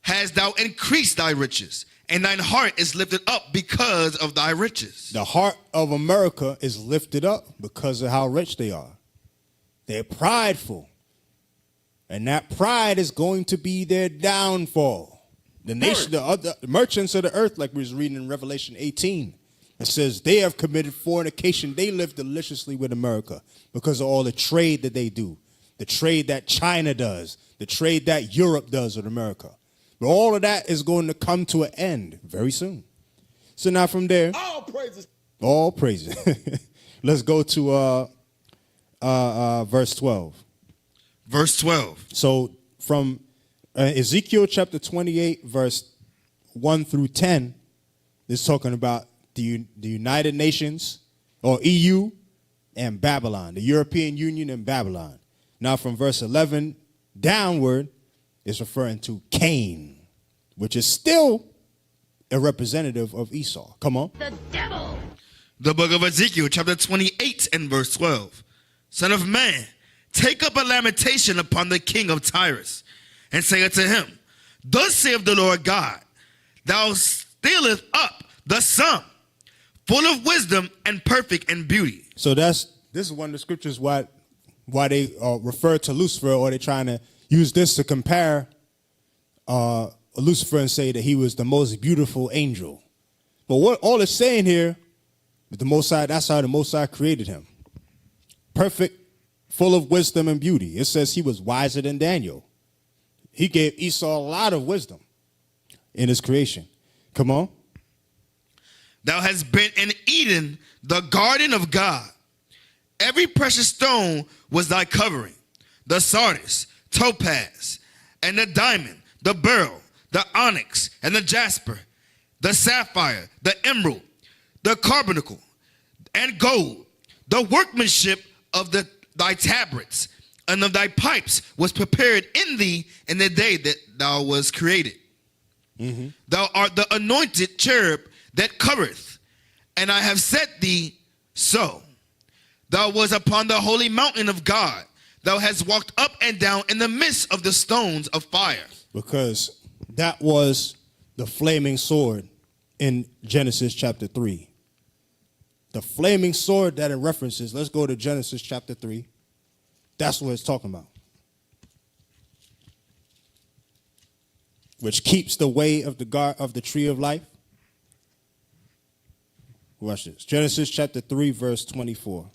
S2: hast thou increased thy riches, and thine heart is lifted up because of thy riches.
S1: The heart of America is lifted up because of how rich they are. They're prideful. And that pride is going to be their downfall. The nation, the other merchants of the earth, like we was reading in Revelation 18, it says they have committed fornication. They live deliciously with America because of all the trade that they do, the trade that China does, the trade that Europe does with America. But all of that is going to come to an end very soon. So now from there,
S3: All praises.
S1: all praises. Let's go to verse 12.
S2: Verse 12.
S1: So from Ezekiel chapter 28, verse 1 through 10, is talking about the United Nations, or EU, and Babylon, the European Union and Babylon. Now from verse 11 downward, is referring to Cain, which is still a representative of Esau. Come on.
S3: The devil.
S2: The book of Ezekiel, chapter 28 and verse 12. Son of man, take up a lamentation upon the king of Tyrus, and say unto him, thus saith the Lord God, thou stealest up the sum, full of wisdom and perfect in beauty.
S1: So this is one of the scriptures why they refer to Lucifer, or they're trying to use this to compare Lucifer and say that he was the most beautiful angel. But what all it's saying here is the Most High, that's how the Most High created him. Perfect, full of wisdom and beauty. It says he was wiser than Daniel. He gave Esau a lot of wisdom in his creation. Come on.
S2: Thou hast been in Eden, the garden of God. Every precious stone was thy covering, the sardius, topaz, and the diamond, the beryl, the onyx, and the jasper, the sapphire, the emerald, the carbuncle, and gold. The workmanship of thy tabrets and of thy pipes was prepared in thee in the day that thou was created. Mm-hmm. Thou art the anointed cherub that covereth, and I have set thee so. Thou was upon the holy mountain of God. Thou hast walked up and down in the midst of the stones of fire.
S1: Because that was the flaming sword in Genesis chapter 3. The flaming sword that it references, let's go to Genesis chapter 3. That's what it's talking about. Which keeps the way of the tree of life. Watch this. Genesis chapter 3, verse 24.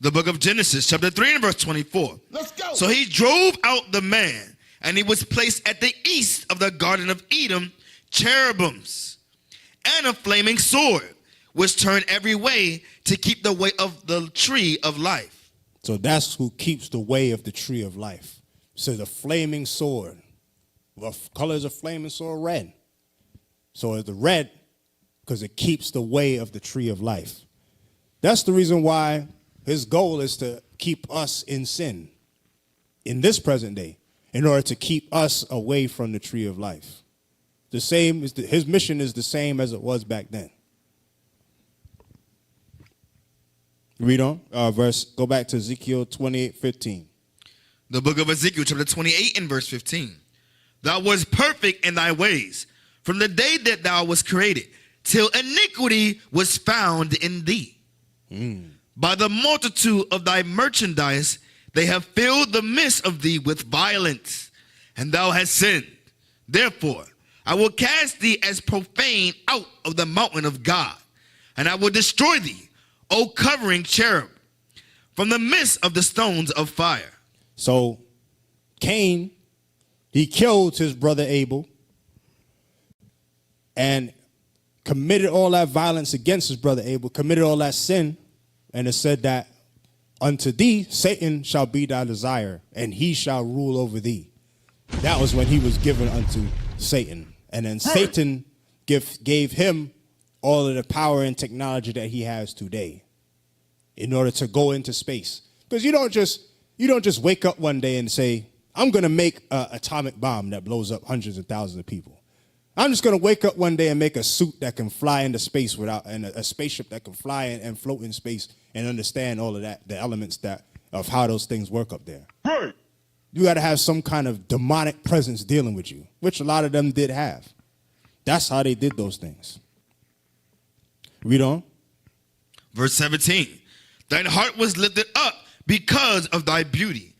S2: The book of Genesis, chapter 3 and verse 24.
S3: Let's go.
S2: So he drove out the man, and he was placed at the east of the Garden of Eden, cherubims, and a flaming sword, which turned every way to keep the way of the tree of life.
S1: So that's who keeps the way of the tree of life. So the flaming sword. What color is a flaming sword? Red. So it's the red because it keeps the way of the tree of life. That's the reason why his goal is to keep us in sin in this present day in order to keep us away from the tree of life. The same is his mission is the same as it was back then. Read on. Go back to Ezekiel 28:15.
S2: The book of Ezekiel, chapter 28 and verse 15. Thou wast perfect in thy ways from the day that thou was created, till iniquity was found in thee. By the multitude of thy merchandise, they have filled the midst of thee with violence, and thou hast sinned. Therefore, I will cast thee as profane out of the mountain of God, and I will destroy thee, O covering cherub, from the midst of the stones of fire.
S1: So Cain, he killed his brother Abel and committed all that violence against his brother Abel, committed all that sin, and it said that unto thee Satan shall be thy desire, and he shall rule over thee. That was when he was given unto Satan. And then Satan gave him all of the power and technology that he has today in order to go into space. Because you don't just wake up one day and say, I'm going to make an atomic bomb that blows up hundreds of thousands of people. I'm just going to wake up one day and make a suit that can fly into space and a spaceship that can fly and float in space and understand all of that, the elements of how those things work up there.
S3: Right.
S1: You got to have some kind of demonic presence dealing with you, which a lot of them did have. That's how they did those things. Read on.
S2: Verse 17. Thine heart was lifted up because of thy beauty.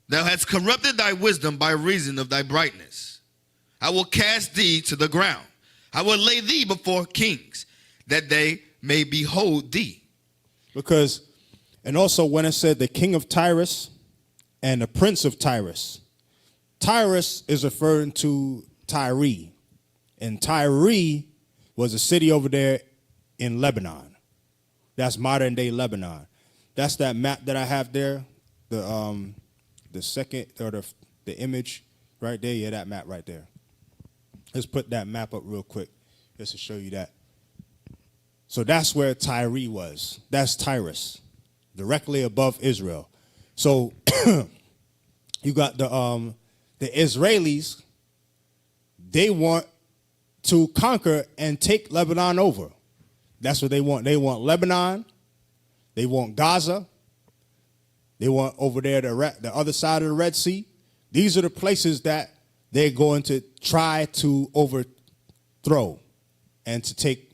S2: Thou hast corrupted thy wisdom by reason of thy brightness. I will cast thee to the ground. I will lay thee before kings, that they may behold thee.
S1: And also when it said the king of Tyrus and the prince of Tyrus, Tyrus is referring to Tyre. And Tyre was a city over there in Lebanon. That's modern day Lebanon. That's that map that I have there. The second or the image right there. Yeah, that map right there. Let's put that map up real quick just to show you that. So that's where Tyre was. That's Tyrus, directly above Israel. So you got the Israelis. They want to conquer and take Lebanon over. That's what they want. They want Lebanon. They want Gaza. They want over there the other side of the Red Sea. These are the places that they're going to try to overthrow and to take.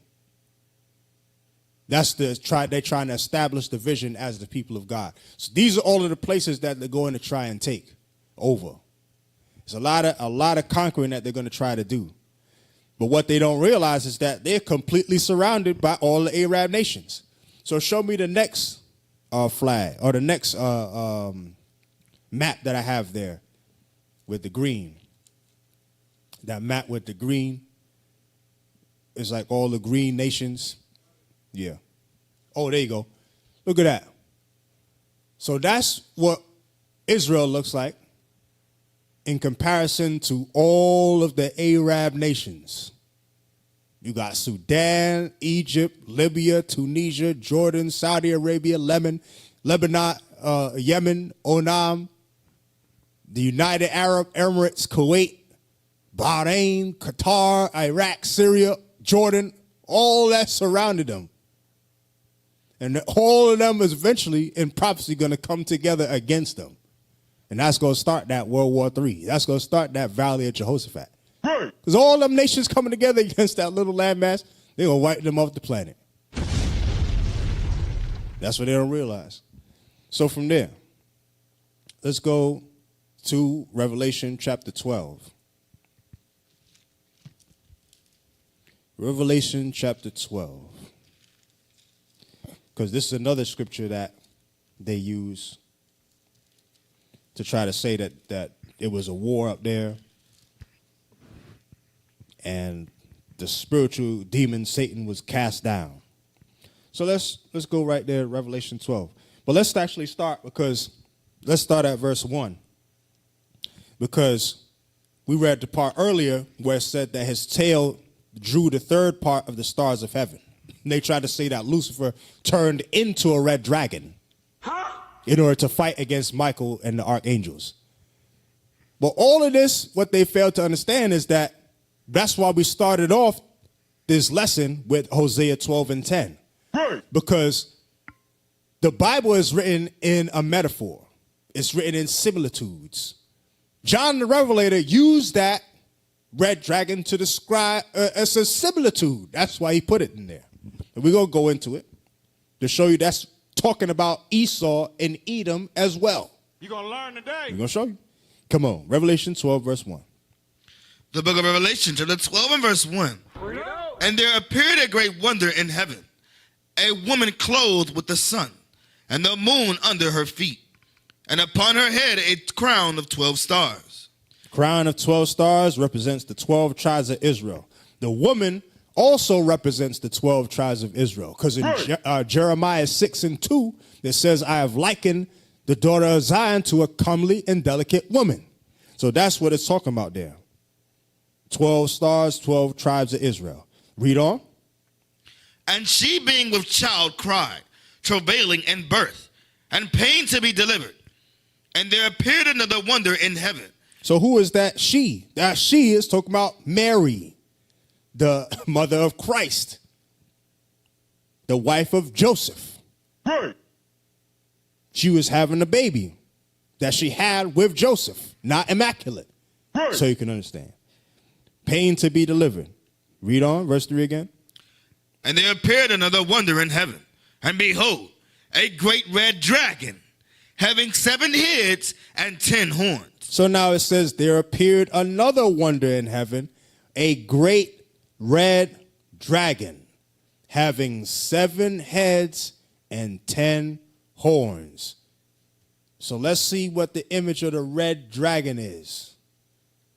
S1: They're trying to establish the vision as the people of God. So these are all of the places that they're going to try and take over. There's a lot of conquering that they're going to try to do. But what they don't realize is that they're completely surrounded by all the Arab nations. So show me the next flag or the next map that I have there with the green. That map with the green is like all the green nations. Yeah. Oh, there you go. Look at that. So that's what Israel looks like in comparison to all of the Arab nations. You got Sudan, Egypt, Libya, Tunisia, Jordan, Saudi Arabia, Lebanon, Yemen, Oman, the United Arab Emirates, Kuwait, Bahrain, Qatar, Iraq, Syria, Jordan, all that surrounded them. And all of them is eventually in prophecy going to come together against them. And that's going to start that World War III. That's going to start that Valley of Jehoshaphat. Because all them nations coming together against that little landmass, they're going to wipe them off the planet. That's what they don't realize. So from there, let's go to Revelation chapter 12. Revelation chapter 12. Because this is another scripture that they use to try to say that it was a war up there and the spiritual demon Satan was cast down. So let's go right there, Revelation 12. But let's actually start let's start at verse 1. Because we read the part earlier where it said that his tail drew the third part of the stars of heaven. And they tried to say that Lucifer turned into a red dragon in order to fight against Michael and the archangels. But all of this, what they failed to understand is that's why we started off this lesson with Hosea 12 and 10. Because the Bible is written in a metaphor. It's written in similitudes. John the Revelator used that red dragon to describe as a similitude. That's why he put it in there. And we're going to go into it to show you that's talking about Esau and Edom as well.
S3: You're going to learn today.
S1: We're going to show you. Come on, Revelation 12, verse 1.
S2: The book of Revelation, chapter 12 and verse 1. And there appeared a great wonder in heaven, a woman clothed with the sun, and the moon under her feet, and upon her head a crown of 12 stars.
S1: Crown of 12 stars represents the 12 tribes of Israel. The woman also represents the 12 tribes of Israel. Because in Jeremiah 6 and 2, it says, I have likened the daughter of Zion to a comely and delicate woman. So that's what it's talking about there. 12 stars, 12 tribes of Israel. Read on.
S2: And she being with child cried, travailing in birth, and pain to be delivered. And there appeared another wonder in heaven.
S1: So who is that she? That she is talking about Mary, the mother of Christ, the wife of Joseph. She was having a baby that she had with Joseph, not immaculate. So you can understand. Pain to be delivered. Read on, verse 3 again.
S2: And there appeared another wonder in heaven. And behold, a great red dragon, having 7 heads and 10 horns.
S1: So now it says there appeared another wonder in heaven, a great red dragon, having 7 heads and 10 horns. So let's see what the image of the red dragon is.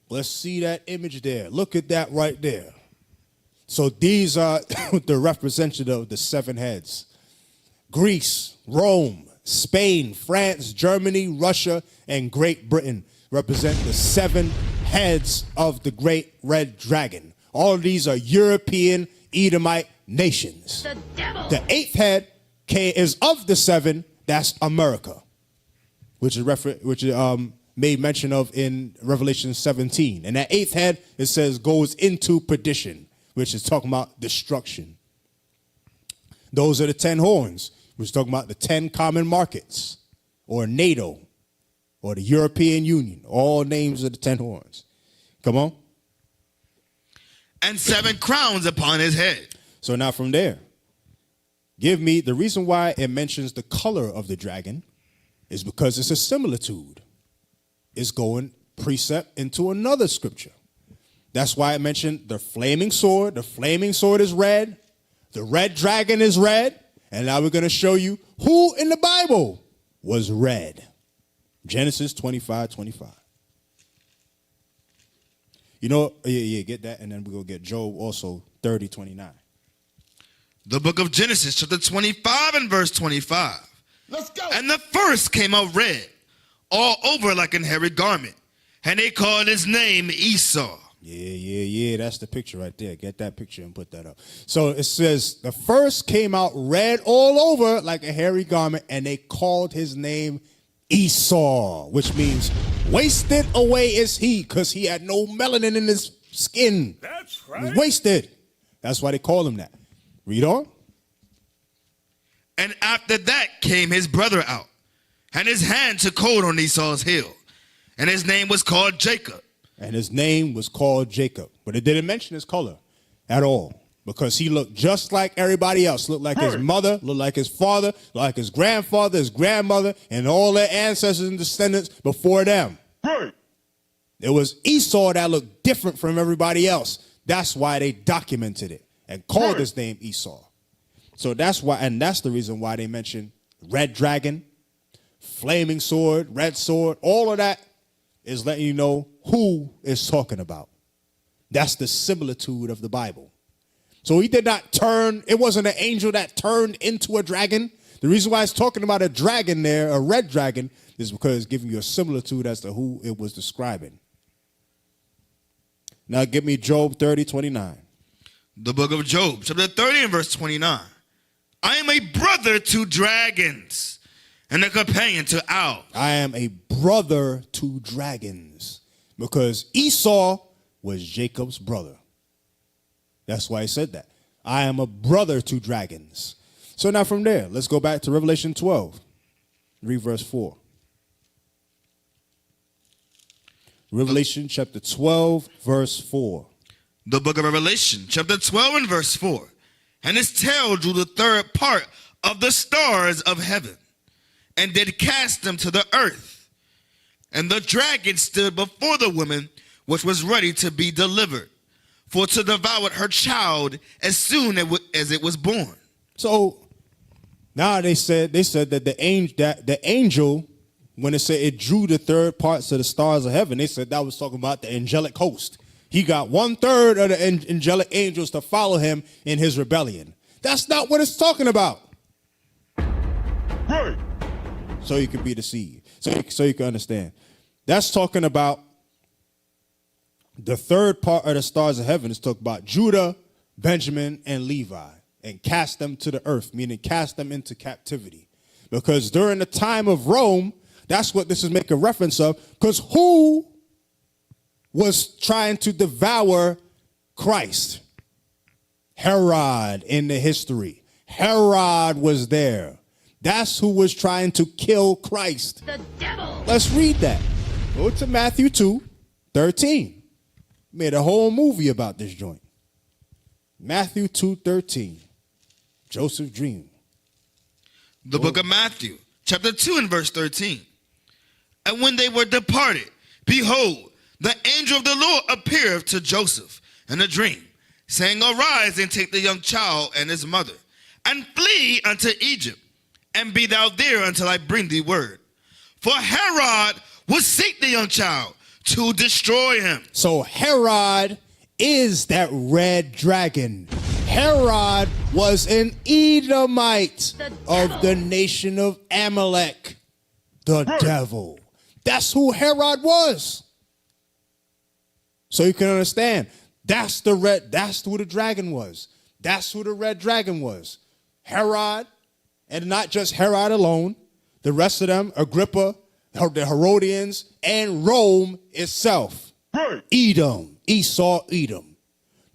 S1: Let's see that image there. Look at that right there. So these are the representative of the 7 heads. Greece, Rome, Spain, France, Germany, Russia, and Great Britain represent the 7 heads of the great red dragon. All of these are European Edomite nations.
S3: The devil.
S1: The 8th head is of the 7, that's America, which is made mention of in Revelation 17. And that 8th head, it says, goes into perdition, which is talking about destruction. Those are the 10 horns, which is talking about the 10 common markets, or NATO, or the European Union. All names of the 10 horns. Come on.
S2: And 7 crowns upon his head.
S1: So now from there, give me the reason why it mentions the color of the dragon is because it's a similitude. It's going precept into another scripture. That's why I mentioned the flaming sword. The flaming sword is red. The red dragon is red. And now we're going to show you who in the Bible was red. Genesis 25:25. You know, yeah, get that. And then we're going to get Job also 30:29.
S2: The book of Genesis, chapter 25 and verse 25.
S3: Let's go.
S2: And the first came out red, all over like an hairy garment, and they called his name Esau.
S1: Yeah. That's the picture right there. Get that picture and put that up. So it says the first came out red all over like a hairy garment, and they called his name Esau, which means wasted away is he, because he had no melanin in his skin.
S3: That's
S1: He was
S3: right.
S1: wasted. That's why they call him that. Read on.
S2: And after that came his brother out, and his hand took hold on Esau's heel, and his name was called Jacob.
S1: And his name was called Jacob. But it didn't mention his color at all, because he looked just like everybody else. Looked like his mother, looked like his father, looked like his grandfather, his grandmother, and all their ancestors and descendants before them.
S3: Right.
S1: It was Esau that looked different from everybody else. That's why they documented it and called his name Esau. So that's why, and that's the reason why they mention red dragon, flaming sword, red sword. All of that is letting you know who is talking about. That's the similitude of the Bible. So he did not turn, it wasn't an angel that turned into a dragon. The reason why it's talking about a dragon there, a red dragon, is because it's giving you a similitude as to who it was describing. Now give me Job 30:29.
S2: The book of Job, chapter 30 and verse 29. I am a brother to dragons and a companion to owls.
S1: I am a brother to dragons, because Esau was Jacob's brother. That's why he said that. I am a brother to dragons. So now from there, let's go back to Revelation 12. Read verse 4. Revelation chapter 12, verse 4.
S2: The book of Revelation, chapter 12 and verse 4. And his tail drew the third part of the stars of heaven, and did cast them to the earth. And the dragon stood before the woman, which was ready to be delivered, for to devour her child as soon as it was born.
S1: So now they said that the angel, when it said it drew the third parts of the stars of heaven, they said that was talking about the angelic host. He got 1/3 of the angelic angels to follow him in his rebellion. That's not what it's talking about.
S3: Right.
S1: So you can be deceived. So you can understand. That's talking about the third part of the stars of heaven. Is talking about Judah, Benjamin, and Levi, and cast them to the earth, meaning cast them into captivity. Because during the time of Rome, that's what this is making reference of. Because who was trying to devour Christ? Herod in the history. Herod was there. That's who was trying to kill Christ.
S5: The devil.
S1: Let's read that. Go to Matthew 2:13. Made a whole movie about this joint. Matthew 2:13. Joseph dreamed.
S2: The book of Matthew, chapter 2 and verse 13. And when they were departed, behold, the angel of the Lord appeared to Joseph in a dream, saying, Arise and take the young child and his mother, and flee unto Egypt, and be thou there until I bring thee word. For Herod will seek the young child to destroy him.
S1: So Herod is that red dragon. Herod was an Edomite of the nation of Amalek. The devil. That's who Herod was. So you can understand. That's who the dragon was. That's who the red dragon was. Herod, and not just Herod alone. The rest of them, Agrippa, the Herodians, and Rome itself. Edom, Esau, Edom.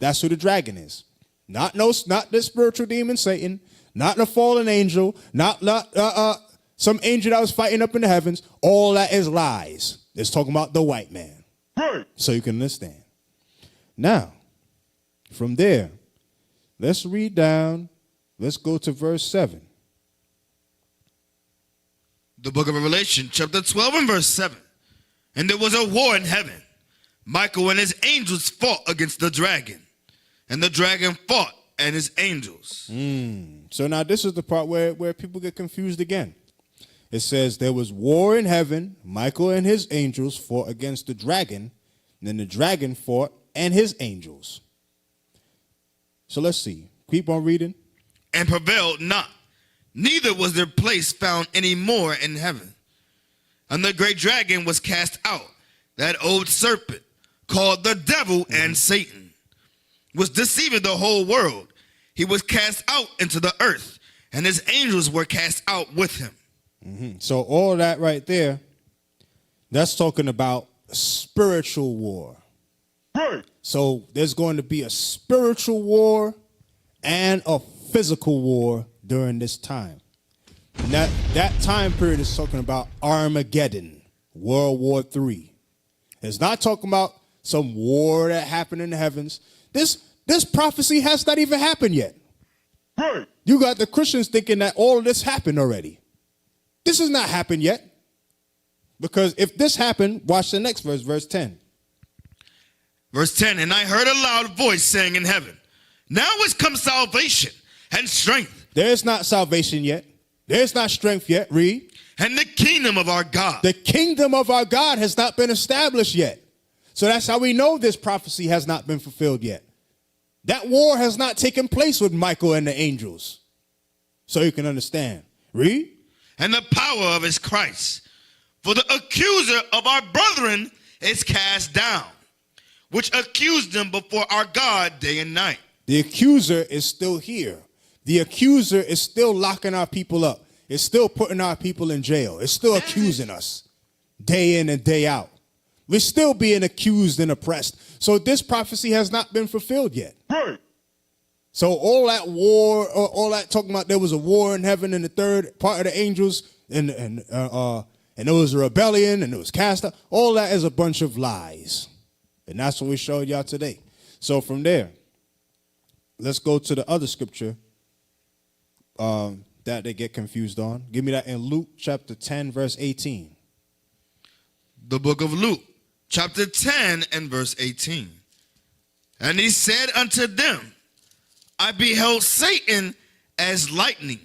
S1: That's who the dragon is. Not the spiritual demon Satan, not the fallen angel, not some angel that was fighting up in the heavens. All that is lies. It's talking about the white man. So you can understand. Now, from there, let's read down. Let's go to verse 7.
S2: The book of Revelation, chapter 12 and verse 7. And there was a war in heaven. Michael and his angels fought against the dragon, and the dragon fought and his angels.
S1: So now this is the part where people get confused again. It says there was war in heaven. Michael and his angels fought against the dragon. And then the dragon fought and his angels. So let's see. Keep on reading.
S2: and prevailed not, neither was their place found any more in heaven. And the great dragon was cast out, that old serpent, called the devil and Satan, was deceiving the whole world. He was cast out into the earth, and his angels were cast out with him.
S1: So all that right there, that's talking about spiritual war.
S3: Right.
S1: So there's going to be a spiritual war and a physical war during this time. And that time period is talking about Armageddon, World War III. It's not talking about some war that happened in the heavens. This prophecy has not even happened yet.
S3: Right.
S1: You got the Christians thinking that all of this happened already. This has not happened yet. Because if this happened, watch the next verse, verse 10.
S2: Verse 10, and I heard a loud voice saying in heaven, now is come salvation and strength.
S1: There's not salvation yet. There's not strength yet. Read.
S2: And the kingdom of our God.
S1: The kingdom of our God has not been established yet. So that's how we know this prophecy has not been fulfilled yet. That war has not taken place with Michael and the angels. So you can understand. Read.
S2: And the power of his Christ. For the accuser of our brethren is cast down, which accused them before our God day and night.
S1: The accuser is still here. The accuser is still locking our people up. It's still putting our people in jail. It's still accusing us day in and day out. We're still being accused and oppressed. So this prophecy has not been fulfilled yet.
S3: Right.
S1: So all that war, all that talking about there was a war in heaven and the third part of the angels and there was a rebellion and it was cast out. All that is a bunch of lies. And that's what we showed y'all today. So from there, let's go to the other scripture that they get confused on. Give me that in Luke chapter 10, verse 18.
S2: The book of Luke, chapter 10 and verse 18. And he said unto them, I beheld Satan as lightning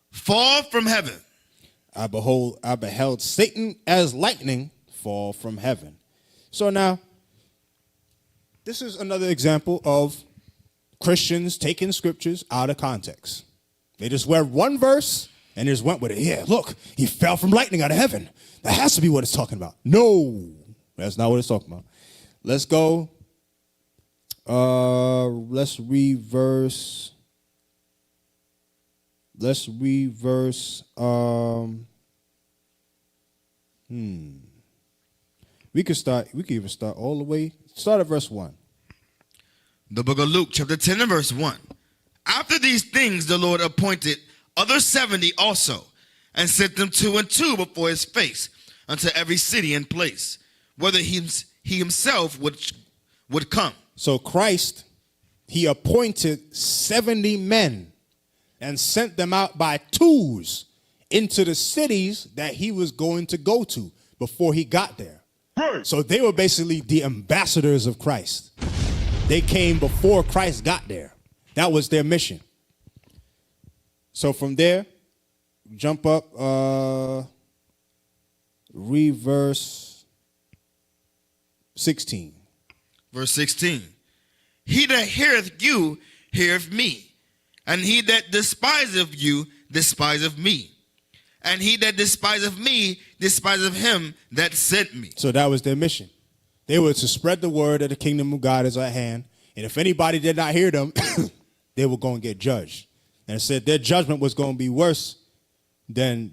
S2: fall from heaven.
S1: I beheld Satan as lightning fall from heaven. So now, this is another example of Christians taking scriptures out of context. They just read one verse and just went with it. Yeah, look, he fell from lightning out of heaven. That has to be what it's talking about. No, that's not what it's talking about. Let's go. Let's read verse. We could even start all the way. Start at verse 1.
S2: The book of Luke, chapter 10 and verse 1. After these things, the Lord appointed other 70 also, and sent them 2 and 2 before his face, unto every city and place, whither he himself would come.
S1: So Christ, he appointed 70 men and sent them out by twos into the cities that he was going to go to before he got there.
S3: Right.
S1: So they were basically the ambassadors of Christ. They came before Christ got there. That was their mission. So from there, jump up, read verse 16.
S2: Verse 16. He that heareth you heareth me, and he that despiseth you despiseth me. And he that despiseth me despiseth him that sent me.
S1: So that was their mission. They were to spread the word that the kingdom of God is at hand. And if anybody did not hear them, they were going to get judged. And it said their judgment was going to be worse than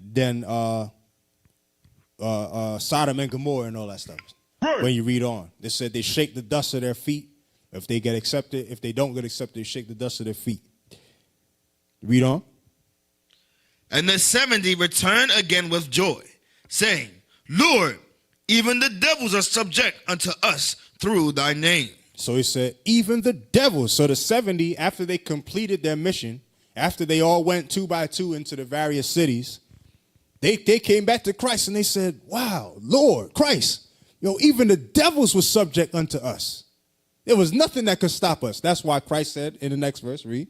S1: Sodom and Gomorrah and all that stuff. When you read on, they said they shake the dust of their feet. If they get accepted, if they don't get accepted, they shake the dust of their feet. Read on.
S2: And the 70 returned again with joy, saying, Lord, even the devils are subject unto us through thy name.
S1: So he said, even the devils. So the 70, after they completed their mission, after they all went 2 by 2 into the various cities, they came back to Christ and they said, wow, Lord, Christ, even the devils were subject unto us. There was nothing that could stop us. That's why Christ said in the next verse, read.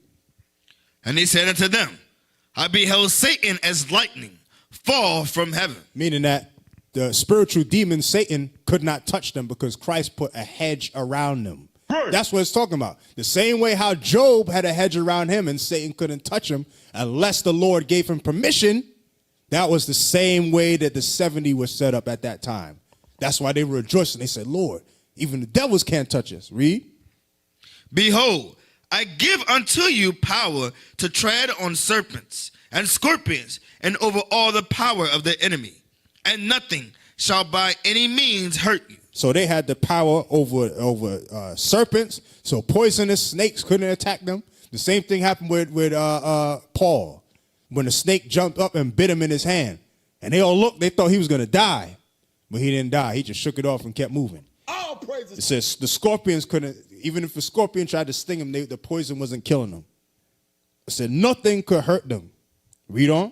S2: And he said unto them, I beheld Satan as lightning fall from heaven.
S1: Meaning that the spiritual demon Satan could not touch them because Christ put a hedge around them.
S3: Right.
S1: That's what it's talking about. The same way how Job had a hedge around him and Satan couldn't touch him unless the Lord gave him permission. That was the same way that the 70 was set up at that time. That's why they were rejoicing. They said, Lord, even the devils can't touch us. Read.
S2: Behold, I give unto you power to tread on serpents and scorpions and over all the power of the enemy, and nothing shall by any means hurt you.
S1: So they had the power over serpents, so poisonous snakes couldn't attack them. The same thing happened with Paul when the snake jumped up and bit him in his hand. And they all looked, they thought he was going to die, but he didn't die. He just shook it off and kept moving.
S3: All praises.
S1: It says the scorpions couldn't, even if a scorpion tried to sting him, the poison wasn't killing them. It said nothing could hurt them. Read on.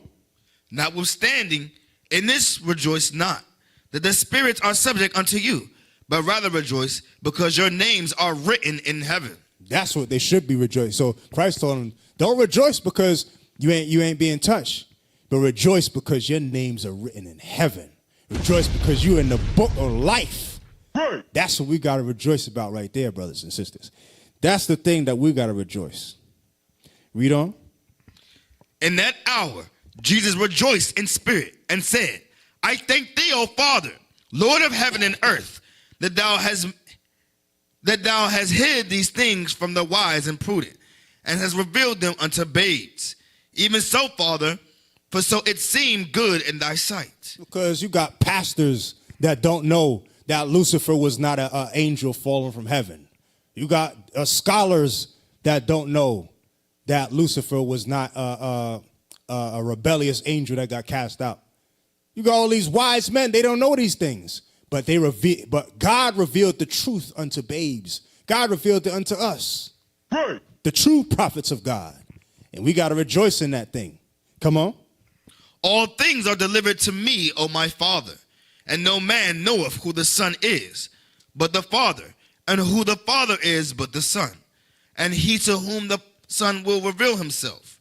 S2: Notwithstanding, in this rejoice not, that the spirits are subject unto you, but rather rejoice because your names are written in heaven.
S1: That's what they should be rejoicing. So Christ told them, don't rejoice because you ain't being touched, but rejoice because your names are written in heaven. Rejoice because you're in the book of life.
S3: Right.
S1: That's what we got to rejoice about right there, brothers and sisters. That's the thing that we got to rejoice. Read on.
S2: In that hour, Jesus rejoiced in spirit and said, I thank thee, O Father, Lord of heaven and earth, that thou hast hid these things from the wise and prudent, and hast revealed them unto babes. Even so, Father, for so it seemed good in thy sight.
S1: Because you got pastors that don't know that Lucifer was not an angel fallen from heaven. You got scholars that don't know that Lucifer was not a rebellious angel that got cast out. You got all these wise men, they don't know these things. But God revealed the truth unto babes. God revealed it unto us.
S3: Right.
S1: The true prophets of God. And we got to rejoice in that thing. Come on.
S2: All things are delivered to me, O my Father, and no man knoweth who the Son is, but the Father, and who the Father is, but the Son, and he to whom the Son will reveal himself.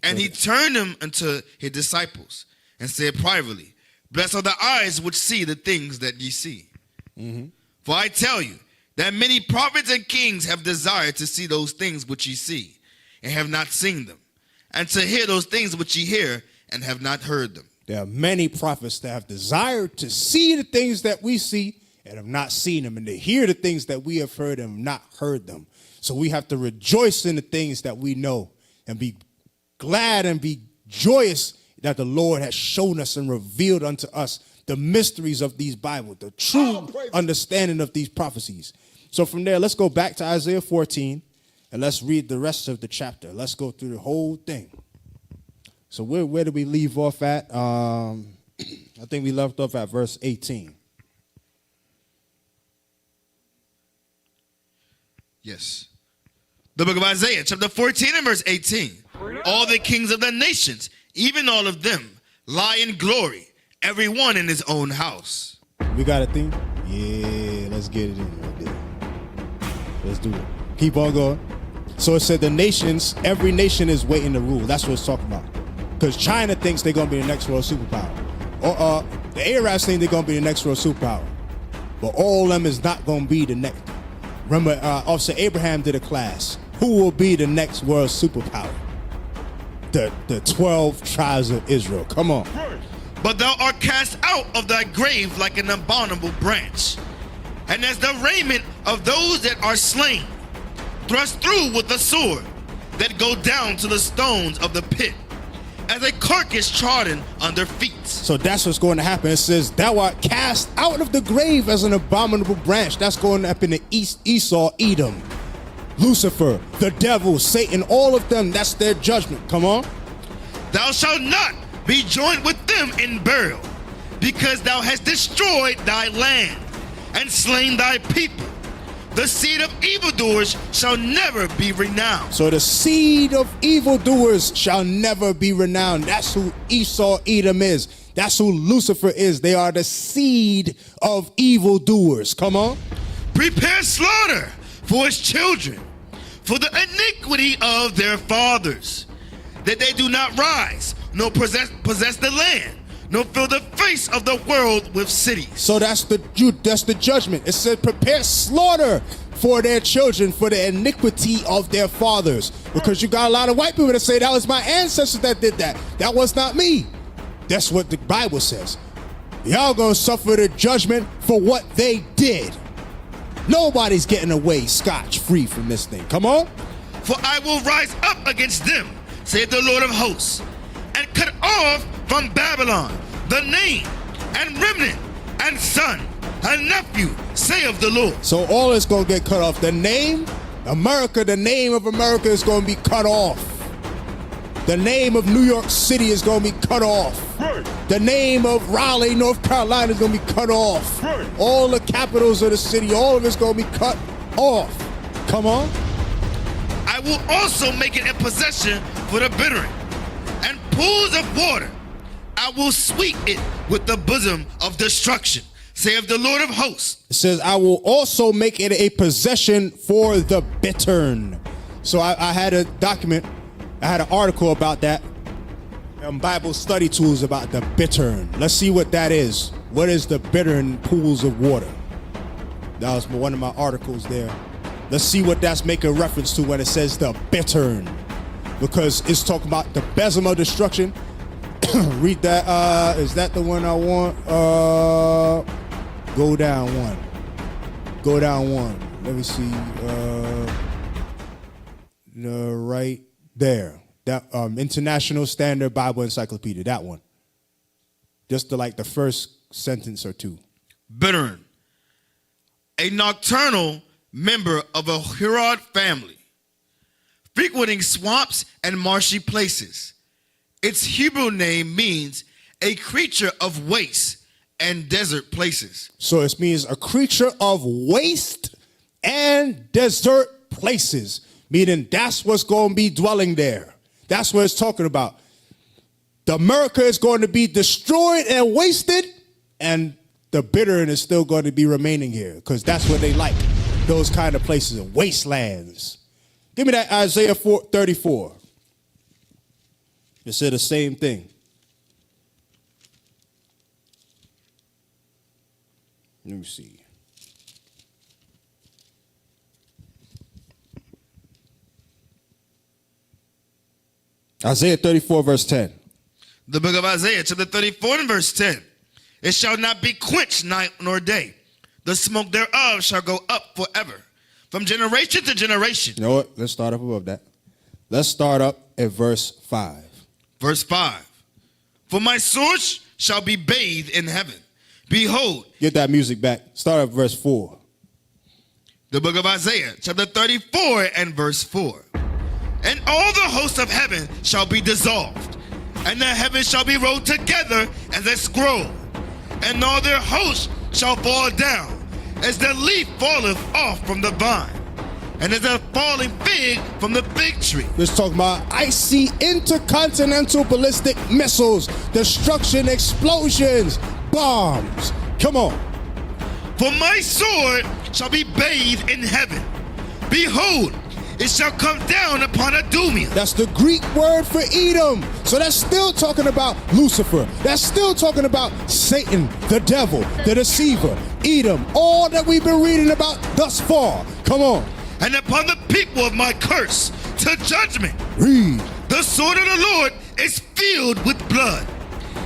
S2: And he turned him unto his disciples, and said privately, Blessed are the eyes which see the things that ye see. Mm-hmm. For I tell you that many prophets and kings have desired to see those things which ye see, and have not seen them, and to hear those things which ye hear, and have not heard them.
S1: There are many prophets that have desired to see the things that we see and have not seen them, and to hear the things that we have heard and have not heard them. So we have to rejoice in the things that we know and be glad and be joyous that the Lord has shown us and revealed unto us the mysteries of these Bibles, the true understanding of these prophecies. So from there, let's go back to Isaiah 14 and let's read the rest of the chapter. Let's go through the whole thing. So where did we leave off at? I think we left off at verse 18.
S2: Yes. The book of Isaiah, chapter 14 and verse 18. All the kings of the nations, even all of them, lie in glory, every one in his own house.
S1: We got a theme? Yeah, let's get it in right there. Let's do it. Keep on going. So it said the nations, every nation is waiting to rule. That's what it's talking about. Because China thinks they're going to be the next world superpower. Or the Arabs think they're going to be the next world superpower. But all of them is not going to be the next. Remember, Officer Abraham did a class. Who will be the next world superpower? The 12 tribes of Israel. Come on.
S2: But thou art cast out of thy grave like an abominable branch, and as the raiment of those that are slain, thrust through with the sword, that go down to the stones of the pit, as a carcass trodden under feet.
S1: So that's what's going to happen. It says, thou art cast out of the grave as an abominable branch. That's going up in the east, Esau, Edom, Lucifer, the devil, Satan, all of them. That's their judgment. Come on.
S2: Thou shalt not be joined with them in burial, because thou hast destroyed thy land and slain thy people. The seed of evildoers shall never be renowned.
S1: So the seed of evildoers shall never be renowned. That's who Esau, Edom is. That's who Lucifer is. They are the seed of evildoers. Come on.
S2: Prepare slaughter for his children, for the iniquity of their fathers, that they do not rise, nor possess the land, nor fill the face of the world with cities.
S1: So that's the judgment. It said prepare slaughter for their children for the iniquity of their fathers. Because you got a lot of white people that say that was my ancestors that did that. That was not me. That's what the Bible says. Y'all gonna suffer the judgment for what they did. Nobody's getting away scotch-free from this thing. Come on.
S2: For I will rise up against them, saith the Lord of hosts, and cut off from Babylon the name and remnant and son and nephew, saith the Lord.
S1: So all is gonna get cut off. The name, America, the name of America is gonna be cut off. The name of New York City is gonna be cut off.
S3: Right.
S1: The name of Raleigh, North Carolina is gonna be cut off.
S3: Right.
S1: All the capitals of the city, all of it's gonna be cut off. Come on.
S2: I will also make it a possession for the bittering, and pools of water. I will sweep it with the bosom of destruction, saith the Lord of hosts.
S1: It says, I will also make it a possession for the bittern. So I had a document, I had an article about that. Bible study tools about the bittern. Let's see what that is. What is the bittern pools of water? That was one of my articles there. Let's see what that's making reference to when it says the bittern. Because it's talking about the besom of destruction. Read that. Is that the one I want? Go down one. Go down one. Let me see. Right there. That International Standard Bible Encyclopedia. That one. Just the first sentence or two.
S2: Bittern, a nocturnal member of a Herod family, frequenting swamps and marshy places. Its Hebrew name means a creature of waste and desert places.
S1: So it means a creature of waste and desert places, meaning that's what's going to be dwelling there. That's what it's talking about. The America is going to be destroyed and wasted, and the bittern is still going to be remaining here because that's what they like, those kind of places, wastelands. Give me that Isaiah 34. It said the same thing. Let me see. Isaiah 34, verse 10.
S2: The book of Isaiah, chapter 34 and verse 10. It shall not be quenched night nor day. The smoke thereof shall go up forever, from generation to generation.
S1: You know what? Let's start up above that. Let's start up at verse 5.
S2: Verse 5. For my sword shall be bathed in heaven. Behold.
S1: Get that music back. Start at verse 4.
S2: The book of Isaiah, chapter 34 and verse 4. And all the hosts of heaven shall be dissolved, and the heavens shall be rolled together as a scroll, and all their hosts shall fall down, as the leaf falleth off from the vine, and as a falling fig from the fig tree.
S1: Let's talk about icy intercontinental ballistic missiles, destruction, explosions, bombs. Come on.
S2: For my sword shall be bathed in heaven. Behold, it shall come down upon Idumea.
S1: That's the Greek word for Edom. So that's still talking about Lucifer. That's still talking about Satan, the devil, the deceiver, Edom, all that we've been reading about thus far. Come on.
S2: And upon the people of my curse to judgment.
S1: Read.
S2: The sword of the Lord is filled with blood.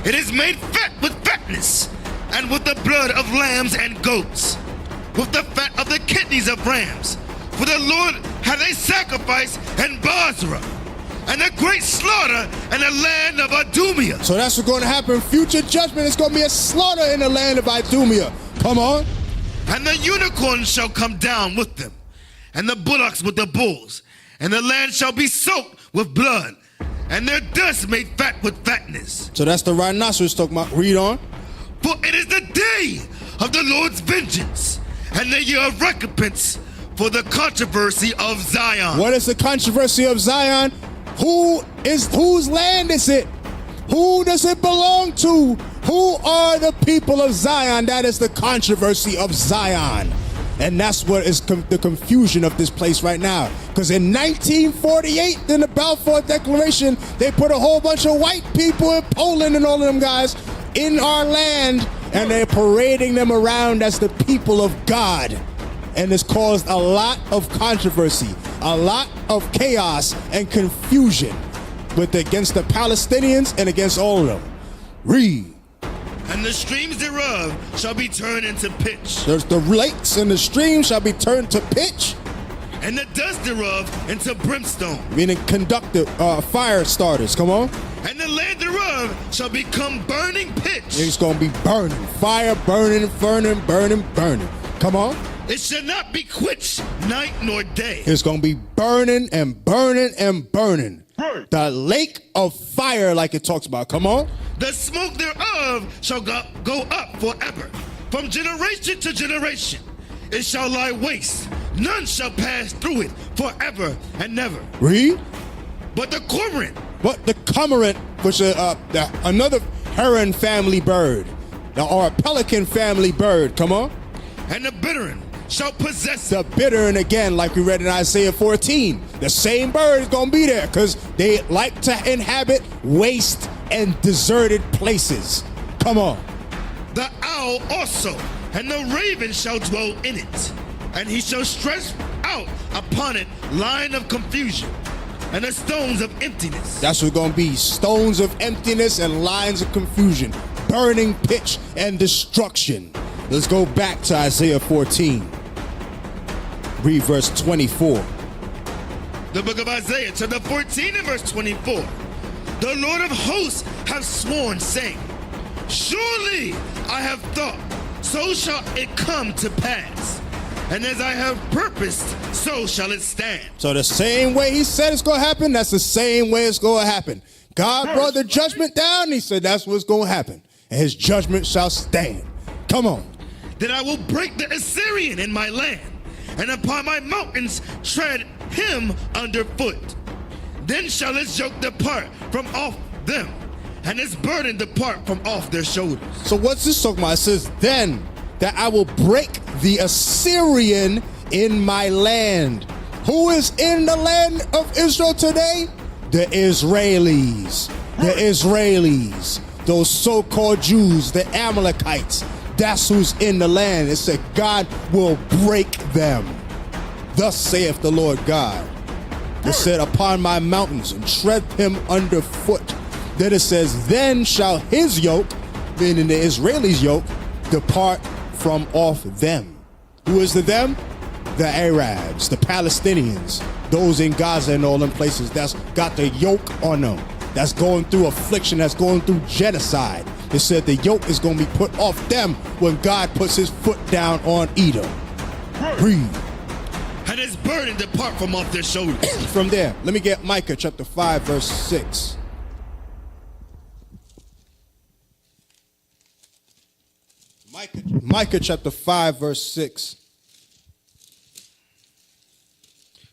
S2: It is made fat with fatness, and with the blood of lambs and goats, with the fat of the kidneys of rams. For the Lord hath a sacrifice in Basra, and a great slaughter in the land of Idumea.
S1: So that's what's going to happen. Future judgment is going to be a slaughter in the land of Idumea. Come on.
S2: And the unicorns shall come down with them, and the bullocks with the bulls, and the land shall be soaked with blood, and their dust made fat with fatness.
S1: So that's the rhinoceros talking about. Read on.
S2: For it is the day of the Lord's vengeance, and the year of recompense for the controversy of Zion.
S1: What is the controversy of Zion? Whose land is it? Who does it belong to? Who are the people of Zion? That is the controversy of Zion. And that's what is the confusion of this place right now. Because in 1948, in the Balfour Declaration, they put a whole bunch of white people in Poland and all of them guys in our land, and they're parading them around as the people of God. and it's caused a lot of controversy, a lot of chaos and confusion against the Palestinians and against all of them. Read.
S2: And the streams thereof shall be turned into pitch,
S1: There's the lakes and the streams shall be turned to pitch,
S2: and the dust thereof into brimstone.
S1: meaning conductive fire starters. Come on.
S2: And the land thereof shall become burning pitch.
S1: It's going to be burning. Fire burning, burning. Come on.
S2: It shall not be quenched night nor day.
S1: It's going to be burning and burning and burning.
S3: Right.
S1: The lake of fire, like it talks about. Come on.
S2: The smoke thereof shall go up forever, from generation to generation. It shall lie waste. None shall pass through it forever and never.
S1: Read.
S2: But the cormorant,
S1: But the cormorant, which is another heron family bird, or a pelican family bird. Come on.
S2: and the bittern shall possess it.
S1: The bitter, and again, like we read in Isaiah 14, the same bird is going to be there because they like to inhabit waste and deserted places. Come on.
S2: The owl also, and the raven shall dwell in it, and he shall stretch out upon it line of confusion, and the stones of emptiness.
S1: That's what's going to be, stones of emptiness and lines of confusion, burning pitch and destruction. Let's go back to Isaiah 14. Read verse 24.
S2: The book of Isaiah, chapter 14 and verse 24. The Lord of hosts hath sworn, saying, surely I have thought, so shall it come to pass. And as I have purposed, so shall it stand.
S1: So the same way he said it's going to happen, that's the same way it's going to happen. God brought the judgment down, he said that's what's going to happen. And his judgment shall stand. Come on.
S2: That I will break the Assyrian in my land, and upon my mountains tread him underfoot. Then shall his yoke depart from off them, and his burden depart from off their shoulders.
S1: So what's this talking about? It says, then that I will break the Assyrian in my land. Who is in the land of Israel today? The Israelis. The Israelis. Those so-called Jews, the Amalekites. That's who's in the land. It said God will break them. Thus saith the Lord God. It said, upon my mountains, and tread him underfoot. Then it says, then shall his yoke, meaning the Israelis' yoke, depart from off them. Who is the them? The Arabs, the Palestinians, those in Gaza and all them places that's got the yoke on them, that's going through affliction, that's going through genocide. It said the yoke is going to be put off them when God puts his foot down on Edom. Read.
S2: And his burden depart from off their shoulders.
S1: From there, let me get Micah chapter 5, verse 6. Micah chapter 5, verse 6.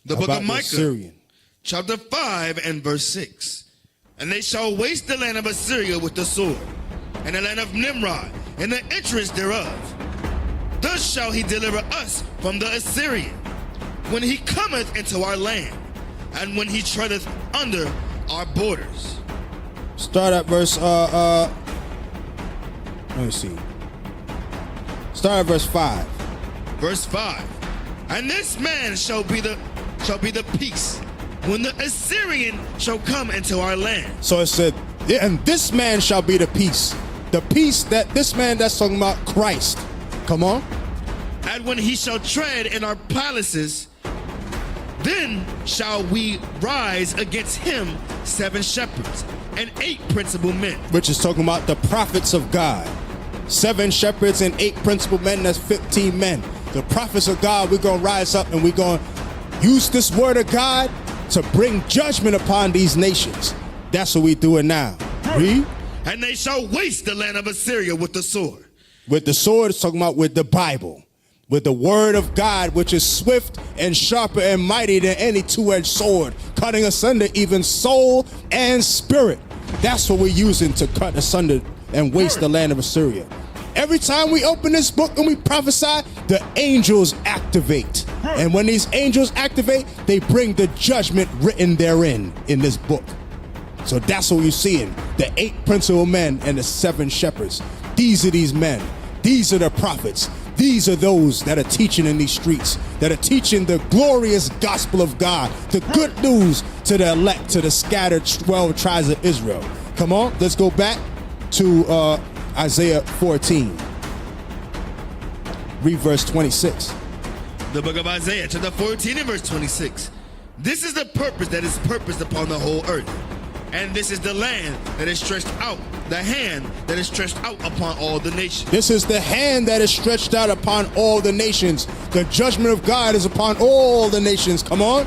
S2: The book
S1: About
S2: of
S1: the
S2: Micah,
S1: Assyrian.
S2: chapter 5 and verse 6. And they shall waste the land of Assyria with the sword, and the land of Nimrod, and the entrance thereof. Thus shall he deliver us from the Assyrian, when he cometh into our land, and when he treadeth under our borders.
S1: Start at verse, let me see. Start at verse 5.
S2: Verse 5. And this man shall be the peace, when the Assyrian shall come into our land.
S1: So it said, and this man shall be the peace. The peace that this man that's talking about Christ. Come on.
S2: And when he shall tread in our palaces, then shall we rise against him 7 shepherds and 8 principal men.
S1: Which is talking about the prophets of God. 7 shepherds and 8 principal men, that's 15 men. The prophets of God, we're going to rise up and we're going to use this word of God to bring judgment upon these nations. That's what we're doing now. Read.
S2: And they shall waste the land of Assyria with the sword.
S1: With the sword, it's talking about with the Bible. With the word of God, which is swift and sharper and mighty than any two-edged sword, cutting asunder even soul and spirit. That's what we're using to cut asunder and waste the land of Assyria. Every time we open this book and we prophesy, the angels activate. And when these angels activate, they bring the judgment written therein in this book. So that's what you're seeing. The 8 principal men and the 7 shepherds. These are these men. These are the prophets. These are those that are teaching in these streets, that are teaching the glorious gospel of God, the good news to the elect, to the scattered 12 tribes of Israel. Come on, let's go back to Isaiah 14. Read verse 26.
S2: The book of Isaiah, chapter 14 and verse 26. This is the purpose that is purposed upon the whole earth. And this is the land that is stretched out, the hand that is stretched out upon all the nations.
S1: This is the hand that is stretched out upon all the nations. The judgment of God is upon all the nations. Come on.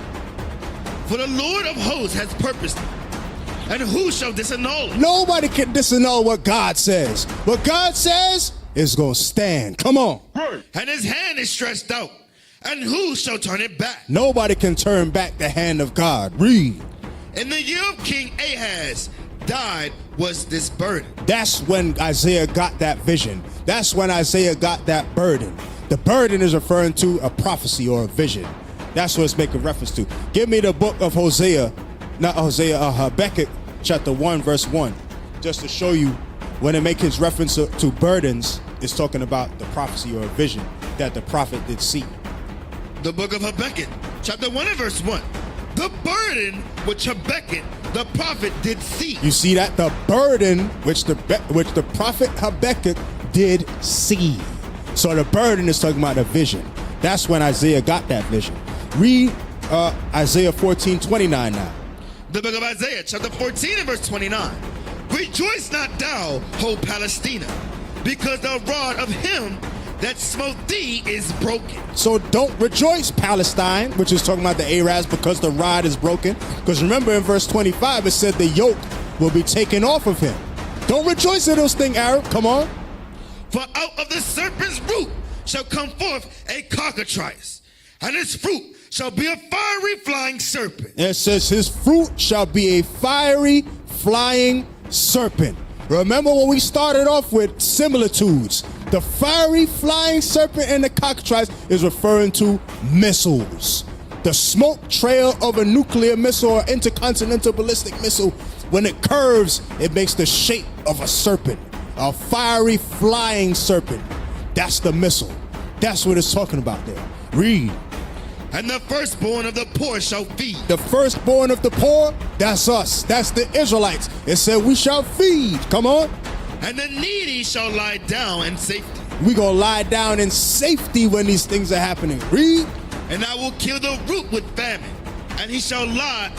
S2: For the Lord of hosts has purposed, and who shall disannul it?
S1: Nobody can disannul what God says. What God says is going to stand. Come on.
S3: Right.
S2: And his hand is stretched out, and who shall turn it back?
S1: Nobody can turn back the hand of God. Read.
S2: In the year of King Ahaz died was this burden.
S1: That's when Isaiah got that vision. That's when Isaiah got that burden. The burden is referring to a prophecy or a vision. That's what it's making reference to. Give me the book of Habakkuk, chapter 1, verse 1. Just to show you when it makes his reference to burdens, it's talking about the prophecy or a vision that the prophet did see.
S2: The book of Habakkuk, chapter 1 and verse 1. The burden which Habakkuk, the prophet, did see.
S1: You see that? The burden which the prophet Habakkuk did see. So the burden is talking about a vision. That's when Isaiah got that vision. Read Isaiah 14:29 now.
S2: The book of Isaiah, chapter 14 and verse 29. Rejoice not thou, O Palestina, because the rod of him that smote thee is broken.
S1: So don't rejoice, Palestine, which is talking about the Arabs, because the rod is broken. Because remember in verse 25, it said the yoke will be taken off of him. Don't rejoice in those things, Arab. Come on.
S2: For out of the serpent's root shall come forth a cockatrice, and its fruit shall be a fiery flying serpent.
S1: And it says his fruit shall be a fiery flying serpent. Remember when we started off with similitudes. The fiery flying serpent and the cockatrice is referring to missiles. The smoke trail of a nuclear missile or intercontinental ballistic missile, when it curves, it makes the shape of a serpent. A fiery flying serpent. That's the missile. That's what it's talking about there. Read.
S2: And the firstborn of the poor shall feed.
S1: The firstborn of the poor, that's us. That's the Israelites. It said we shall feed. Come on.
S2: And the needy shall lie down in safety.
S1: We gonna lie down in safety when these things are happening. Read.
S2: And I will kill the root with famine, and he shall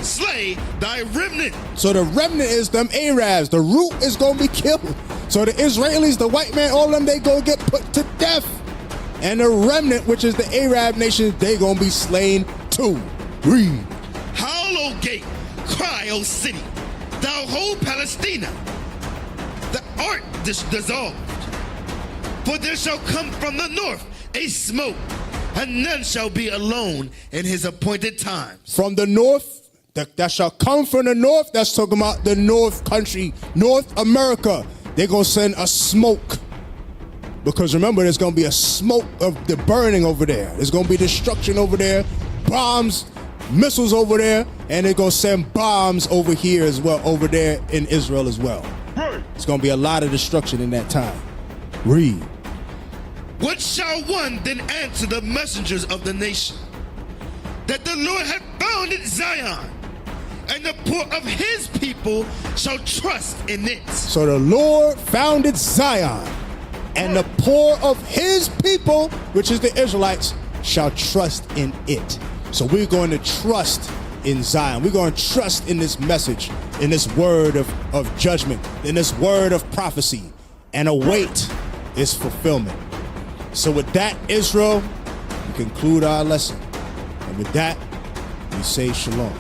S2: slay thy remnant.
S1: So the remnant is them Arabs. The root is gonna be killed. So the Israelis, the white man, all of them, they gonna get put to death. And the remnant, which is the Arab nation, they gonna be slain too. Read.
S2: Howl, O gate, cry, O city, thou whole Palestina, thou art dissolved. For there shall come from the north a smoke, and none shall be alone in his appointed times.
S1: From the north, that shall come from the north, that's talking about the North country, North America. They're gonna send a smoke. Because remember, there's gonna be a smoke of the burning over there. There's gonna be destruction over there, bombs, missiles over there, and they're gonna send bombs over here as well, over there in Israel as well.
S3: Right.
S1: It's gonna be a lot of destruction in that time. Read.
S2: What shall one then answer the messengers of the nation? That the Lord hath founded Zion, and the poor of his people shall trust in it.
S1: So the Lord founded Zion, and the poor of his people, which is the Israelites, shall trust in it. So we're going to trust in Zion. We're going to trust in this message, in this word of judgment, in this word of prophecy, and await its fulfillment. So with that, Israel, we conclude our lesson. And with that, we say shalom.